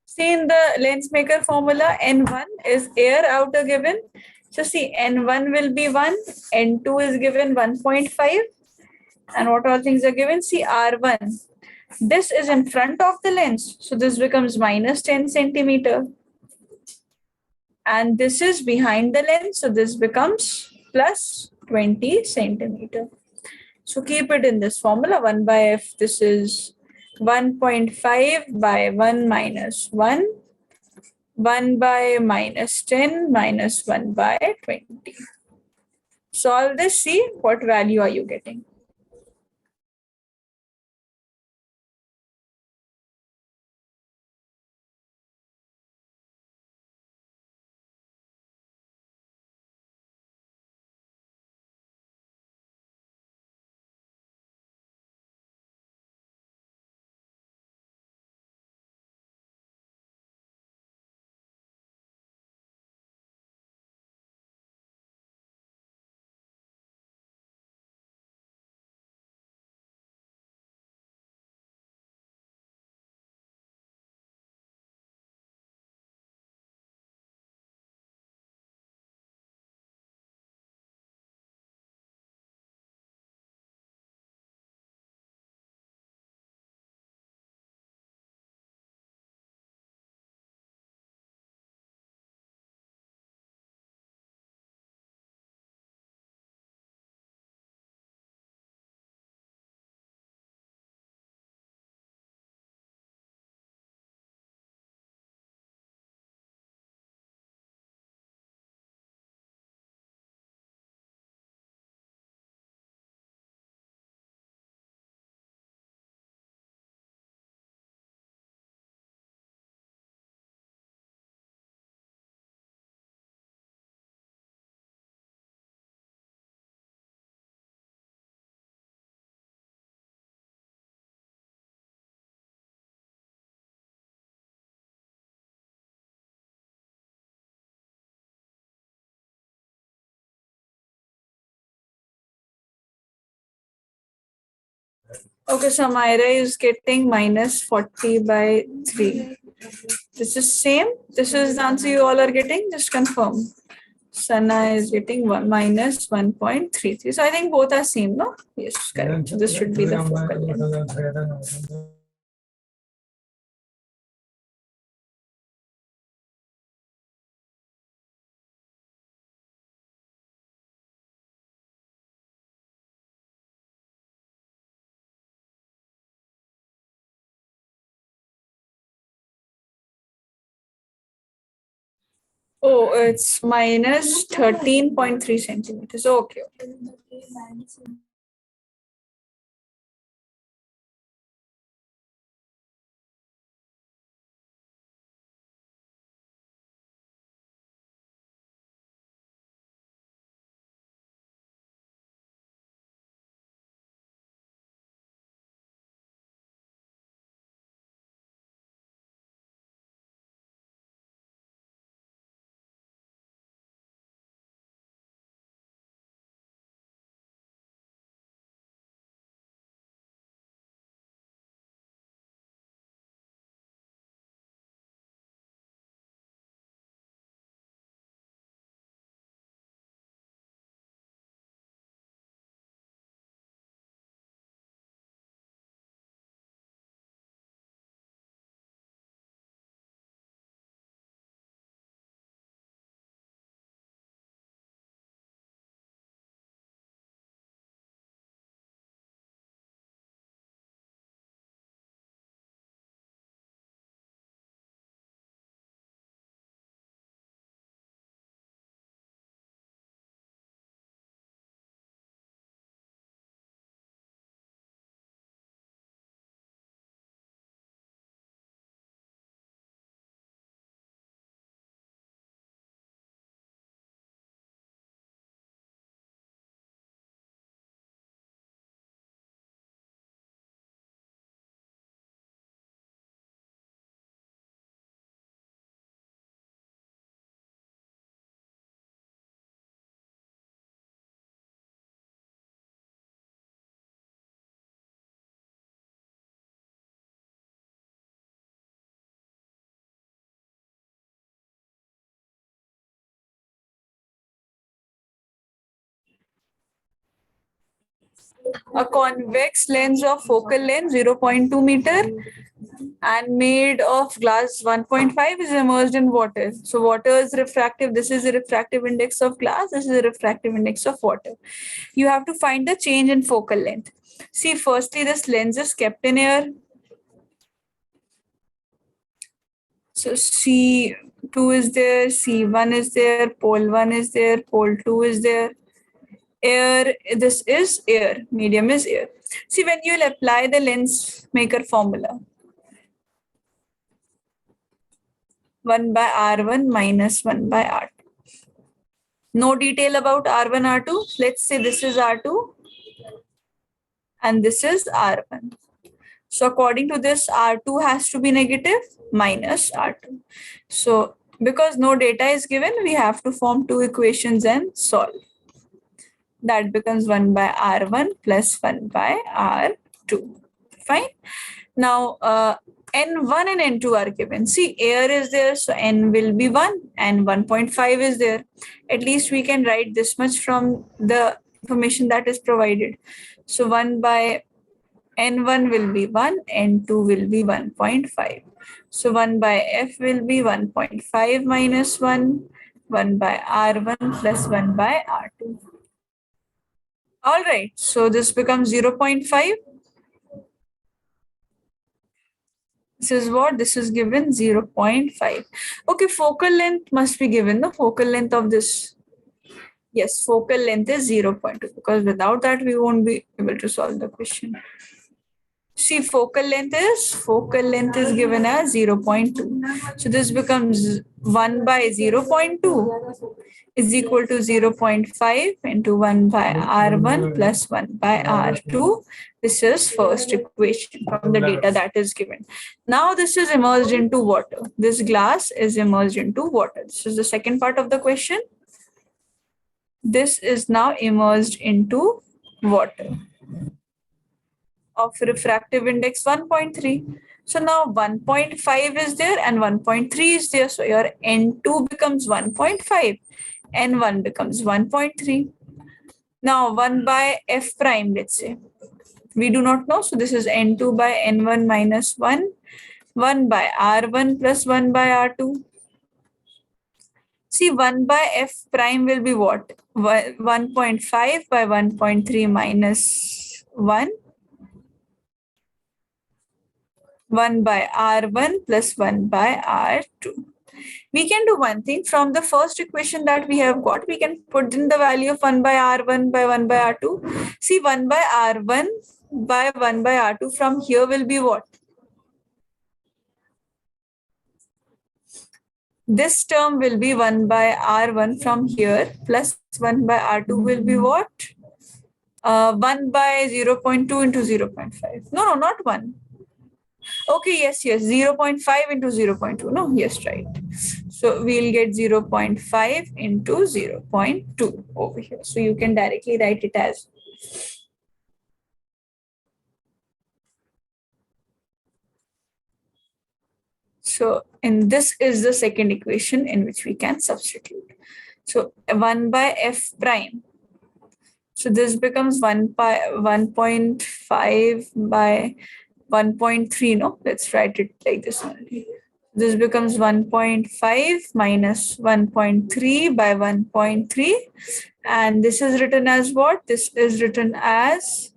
See in the lens maker formula, N1 is air outer given. So see, N1 will be 1, N2 is given 1.5, and what all things are given? See, R1. This is in front of the lens, so this becomes minus 10 centimeter. And this is behind the lens, so this becomes plus 20 centimeter. So keep it in this formula, 1 by f, this is 1.5 by 1 minus 1, 1 by minus 10 minus 1 by 20. Solve this, see what value are you getting. Okay, so Myra is getting minus 40 by 3. This is same. This is the answer you all are getting. Just confirm. Sana is getting minus 1.33. So I think both are same, no? Yes, correct. So this should be the focal length. Oh, it's minus 13.3 centimeters. Okay. A convex lens of focal length 0.2 meter and made of glass 1.5 is immersed in water. So water is refractive. This is the refractive index of glass. This is the refractive index of water. You have to find the change in focal length. See, firstly, this lens is kept in air. So C2 is there, C1 is there, pole 1 is there, pole 2 is there. Air, this is air, medium is air. See, when you will apply the lens maker formula, 1 by R1 minus 1 by R2. No detail about R1, R2. Let's say this is R2 and this is R1. So according to this, R2 has to be negative minus R2. So because no data is given, we have to form two equations and solve. That becomes 1 by R1 plus 1 by R2. Fine. Now, N1 and N2 are given. See, air is there, so N will be 1 and 1.5 is there. At least we can write this much from the information that is provided. So 1 by N1 will be 1, N2 will be 1.5. So 1 by F will be 1.5 minus 1 by R1 plus 1 by R2. All right, so this becomes 0.5. This is what? This is given 0.5. Okay, focal length must be given. The focal length of this. Yes, focal length is 0.2 because without that we won't be able to solve the question. See, focal length is given as 0.2. So this becomes 1 by 0.2 is equal to 0.5 into 1 by R1 plus 1 by R2. This is first equation from the data that is given. Now this is immersed into water. This glass is immersed into water. This is the second part of the question. This is now immersed into water of refractive index 1.3. So now 1.5 is there and 1.3 is there. So your N2 becomes 1.5, N1 becomes 1.3. Now 1 by F prime, let's say. We do not know. So this is N2 by N1 minus 1 by R1 plus 1 by R2. See, 1 by F prime will be what? 1.5 by 1.3 minus 1 by R1 plus 1 by R2. We can do one thing. From the first equation that we have got, we can put in the value of 1 by R1 by 1 by R2. See, 1 by R1 by 1 by R2 from here will be what? This term will be 1 by R1 from here plus 1 by R2 will be what? 1 by 0.2 into 0.5. No, not 1. Okay, yes, 0.5 into 0.2. No, yes, right. So we'll get 0.5 into 0.2 over here. So you can directly write it as. So, and this is the second equation in which we can substitute. So 1 by F prime. So this becomes 1.5 by 1.3. No, let's write it like this only. This becomes 1.5 minus 1.3 by 1.3. And this is written as what? This is written as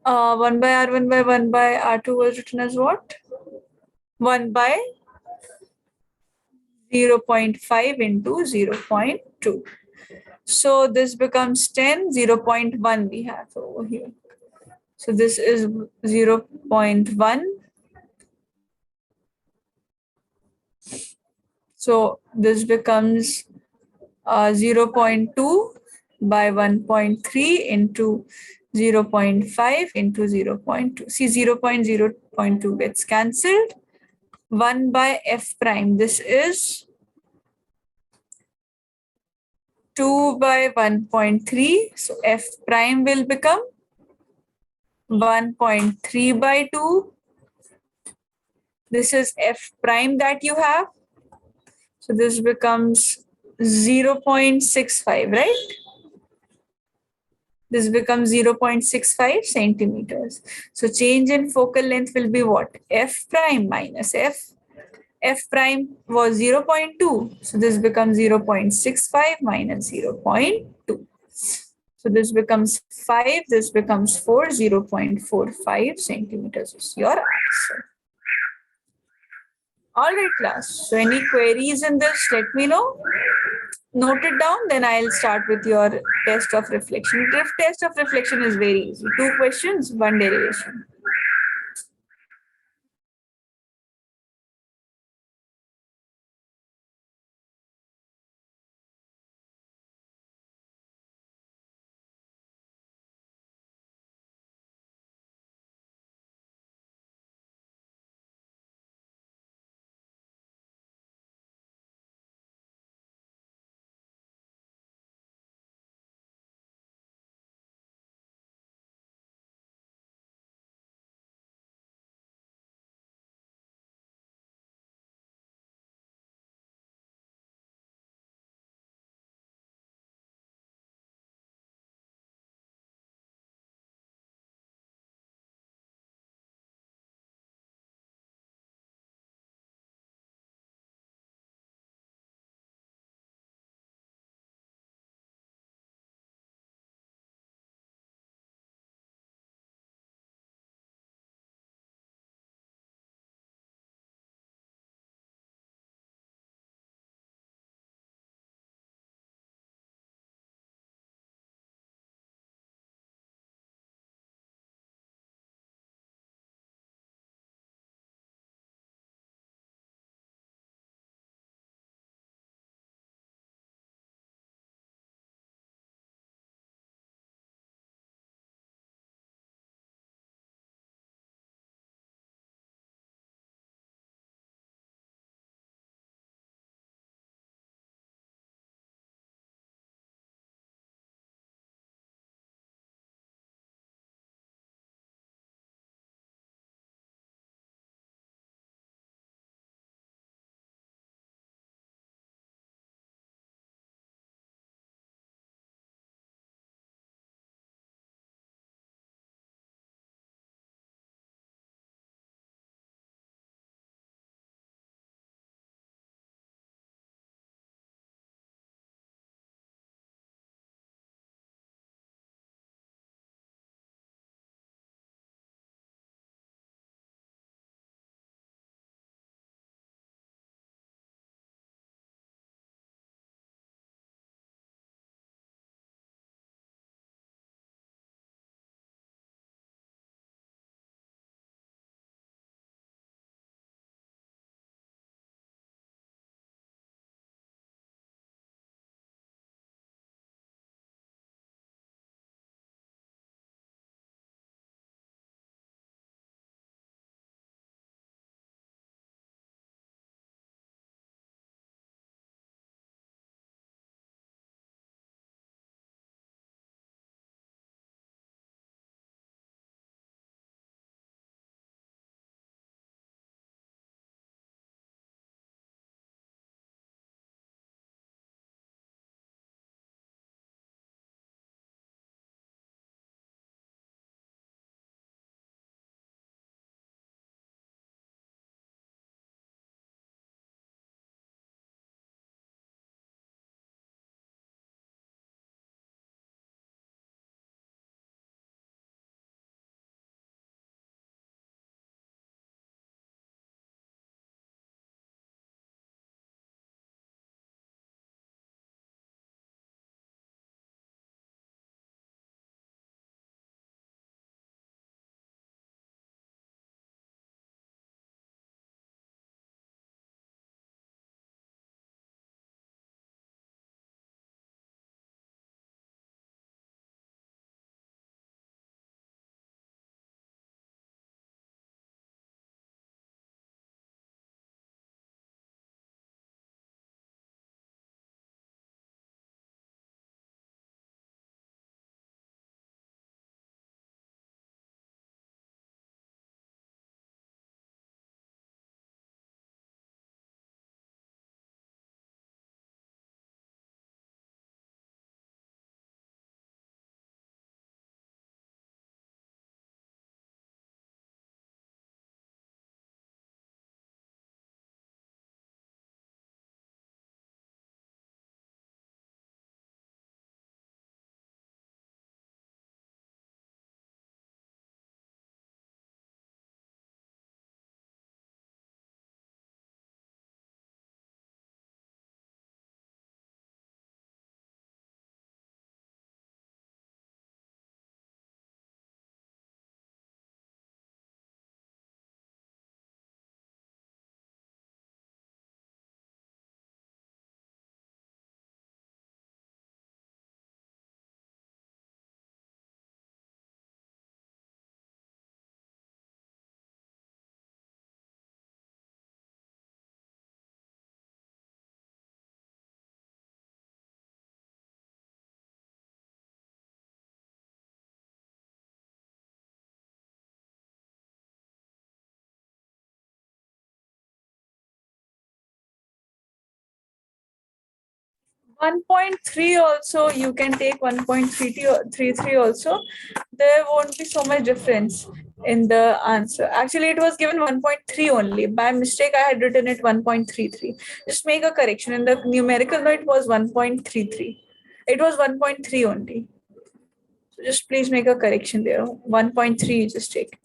1 by R1 by 1 by R2 was written as what? 1 by 0.5 into 0.2. So this becomes 10, 0.1 we have over here. So this is 0.1. So this becomes 0.2 by 1.3 into 0.5 into 0.2. See, 0.0.2 gets cancelled. 1 by F prime. This is 2 by 1.3. So F prime will become 1.3 by 2. This is F prime that you have. So this becomes 0.65, right? This becomes 0.65 centimeters. So change in focal length will be what? F prime minus F. F prime was 0.2. So this becomes 0.65 minus 0.2. So this becomes 5, this becomes 4, 0.45 centimeters is your answer. All right, class. So any queries in this, let me know. Note it down, then I'll start with your test of reflection. Test of reflection is very easy. 2 questions, 1 derivation. 1.3 also, you can take 1.33 also. There won't be so much difference in the answer. Actually, it was given 1.3 only. By mistake, I had written it 1.33. Just make a correction. In the numerical note, it was 1.33. It was 1.3 only. So just please make a correction there. 1.3 you just take.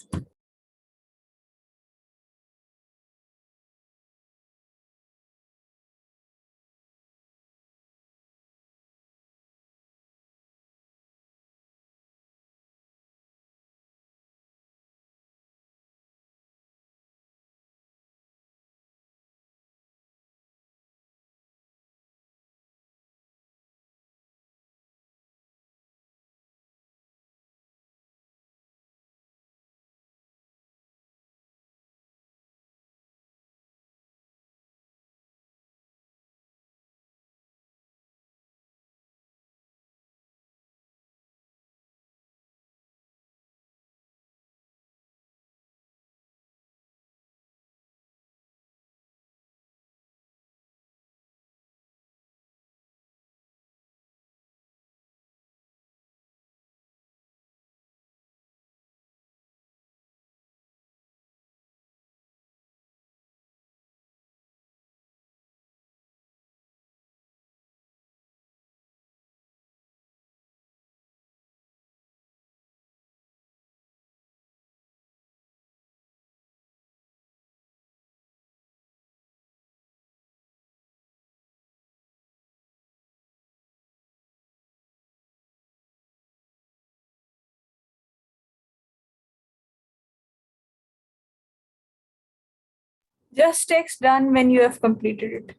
Just text done when you have completed it.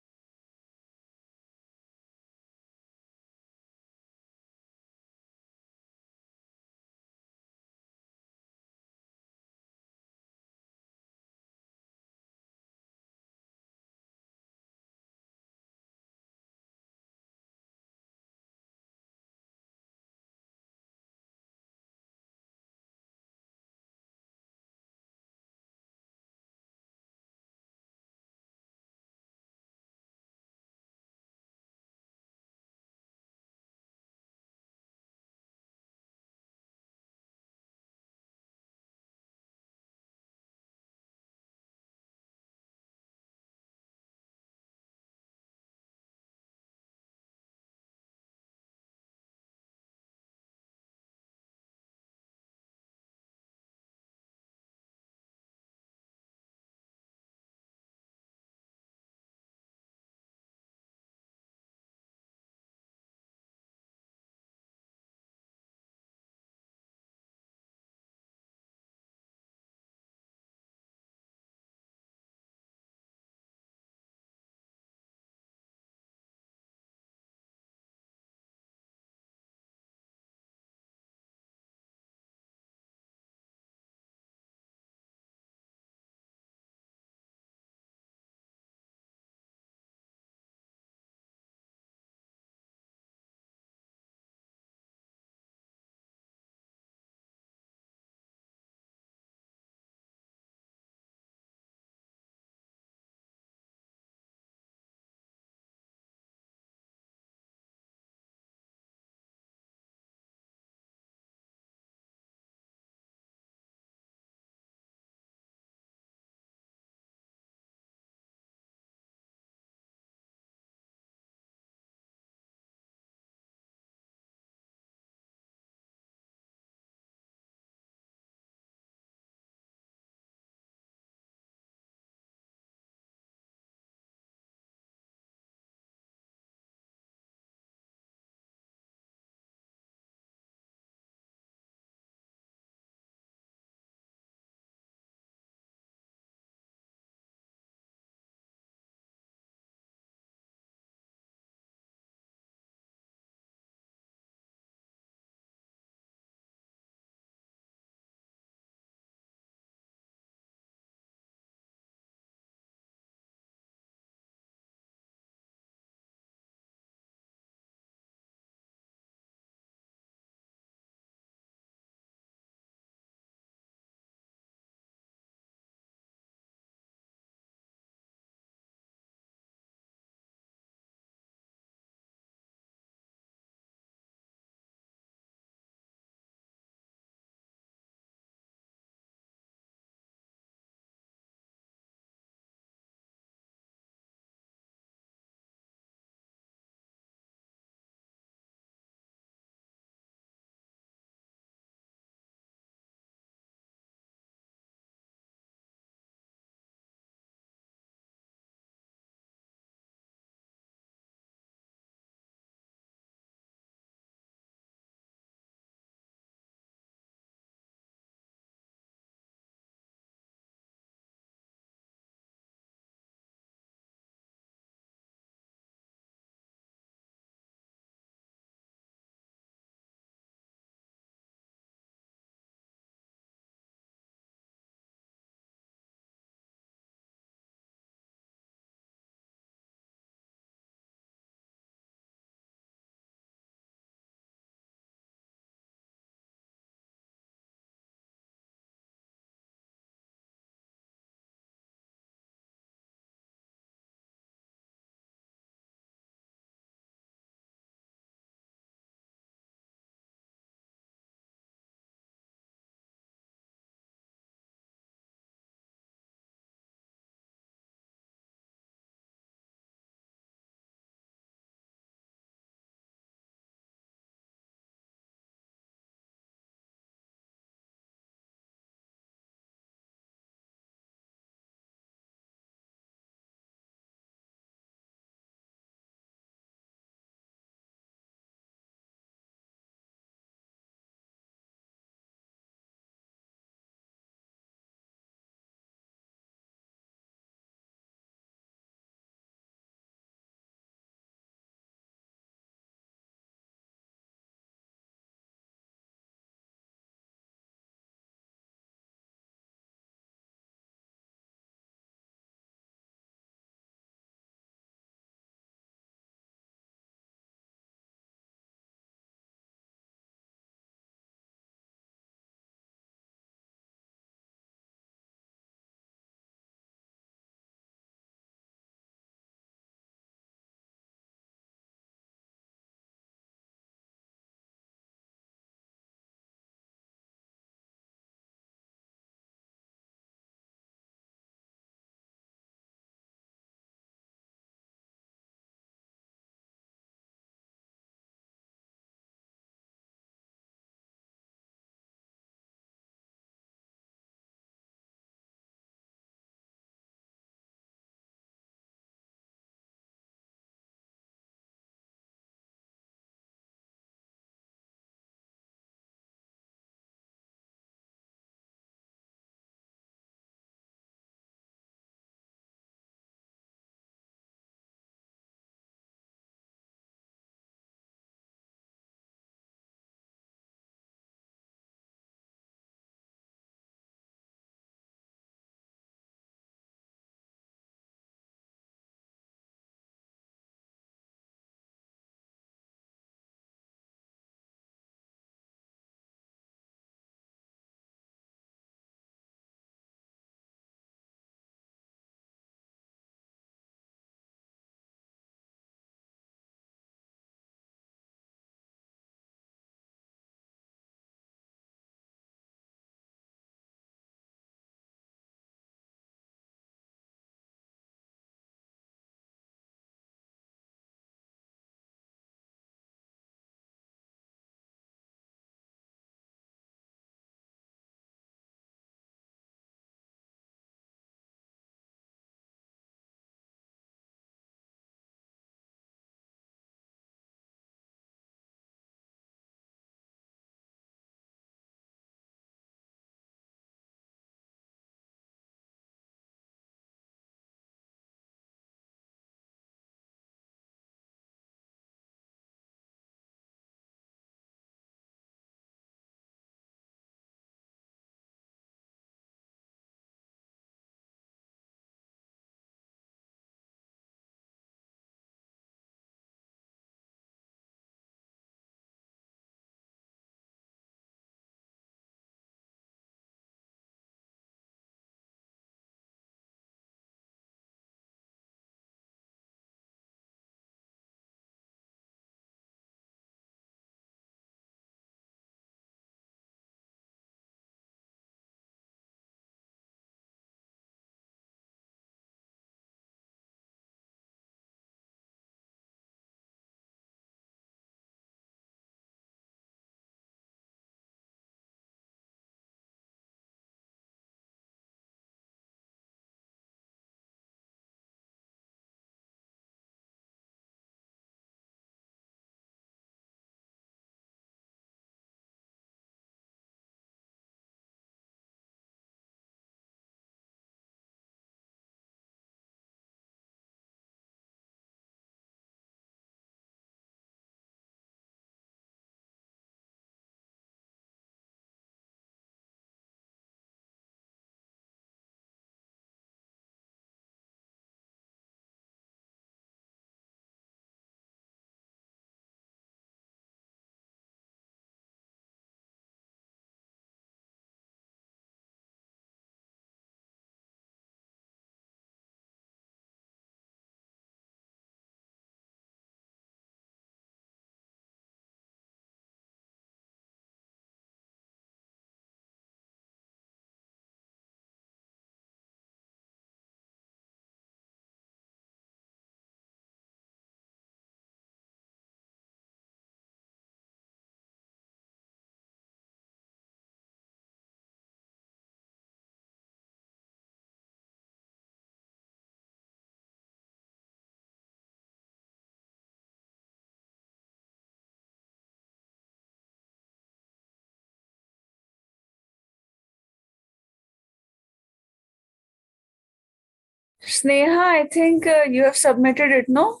Sneha, I think you have submitted it, no?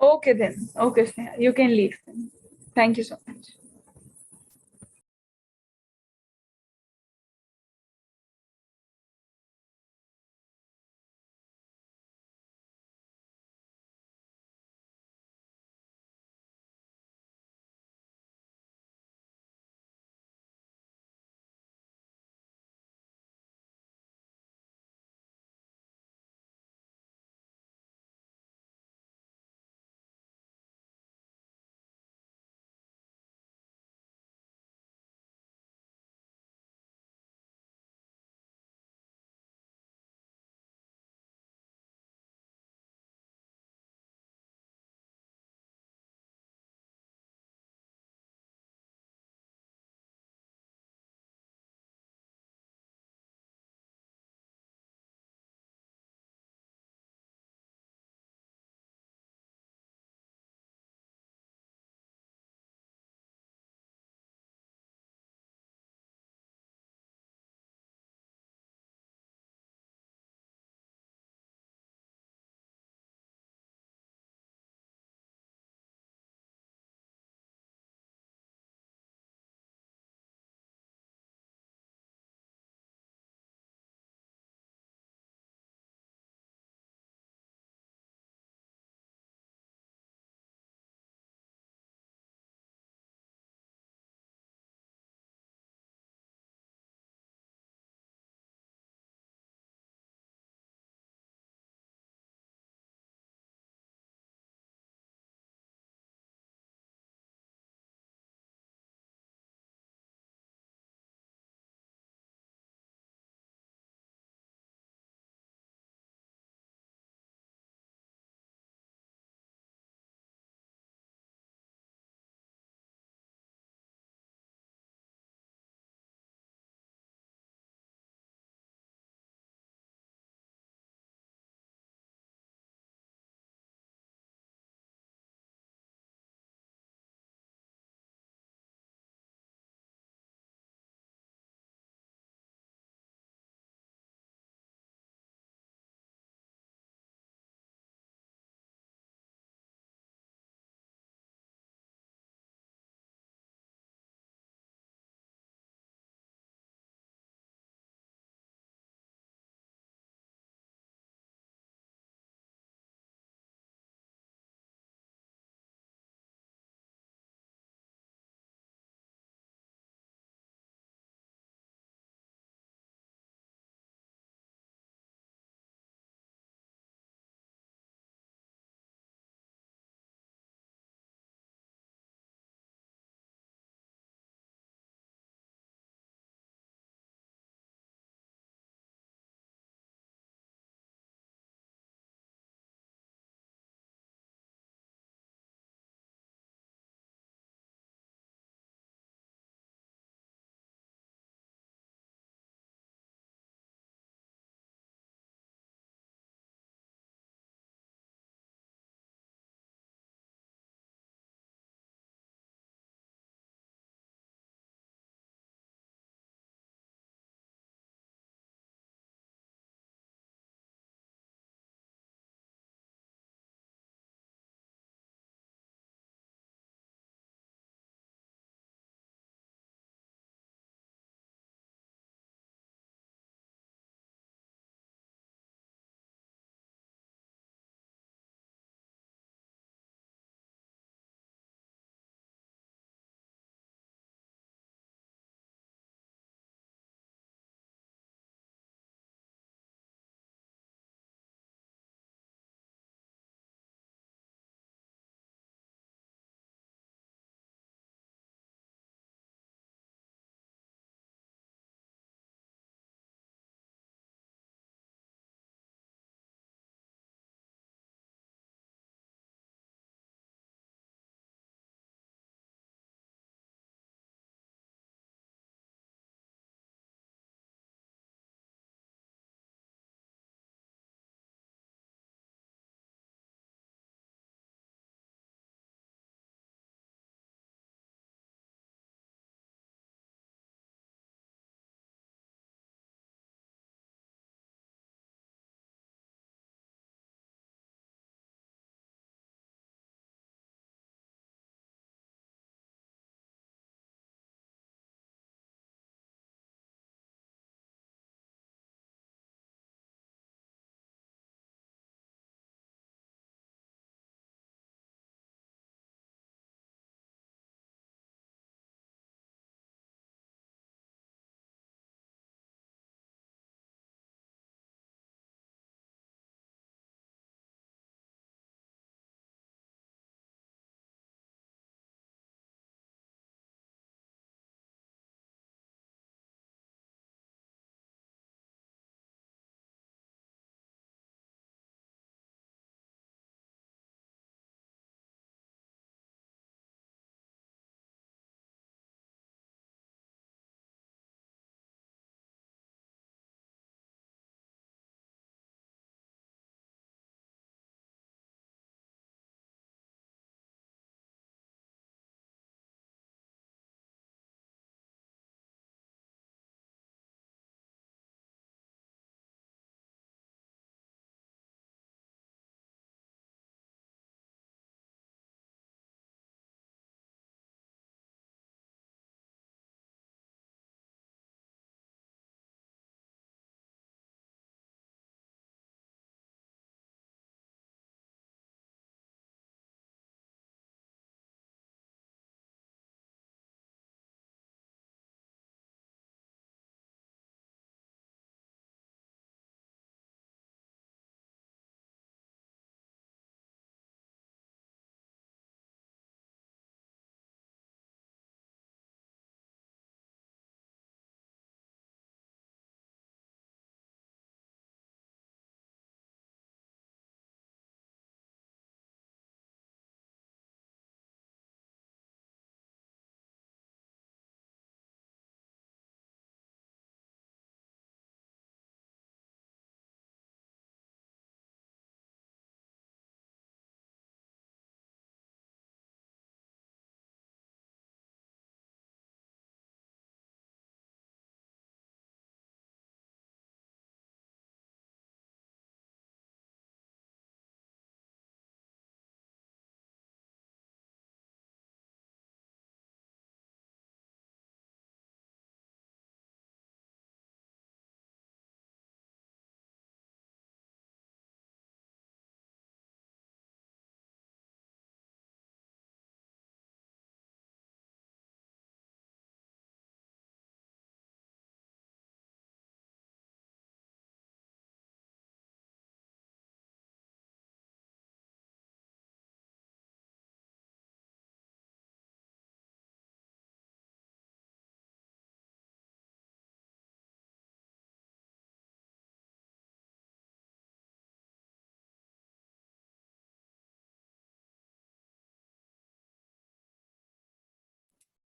Okay then. Okay, Sneha, you can leave. Thank you so much.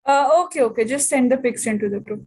Okay, just send the pics into the group.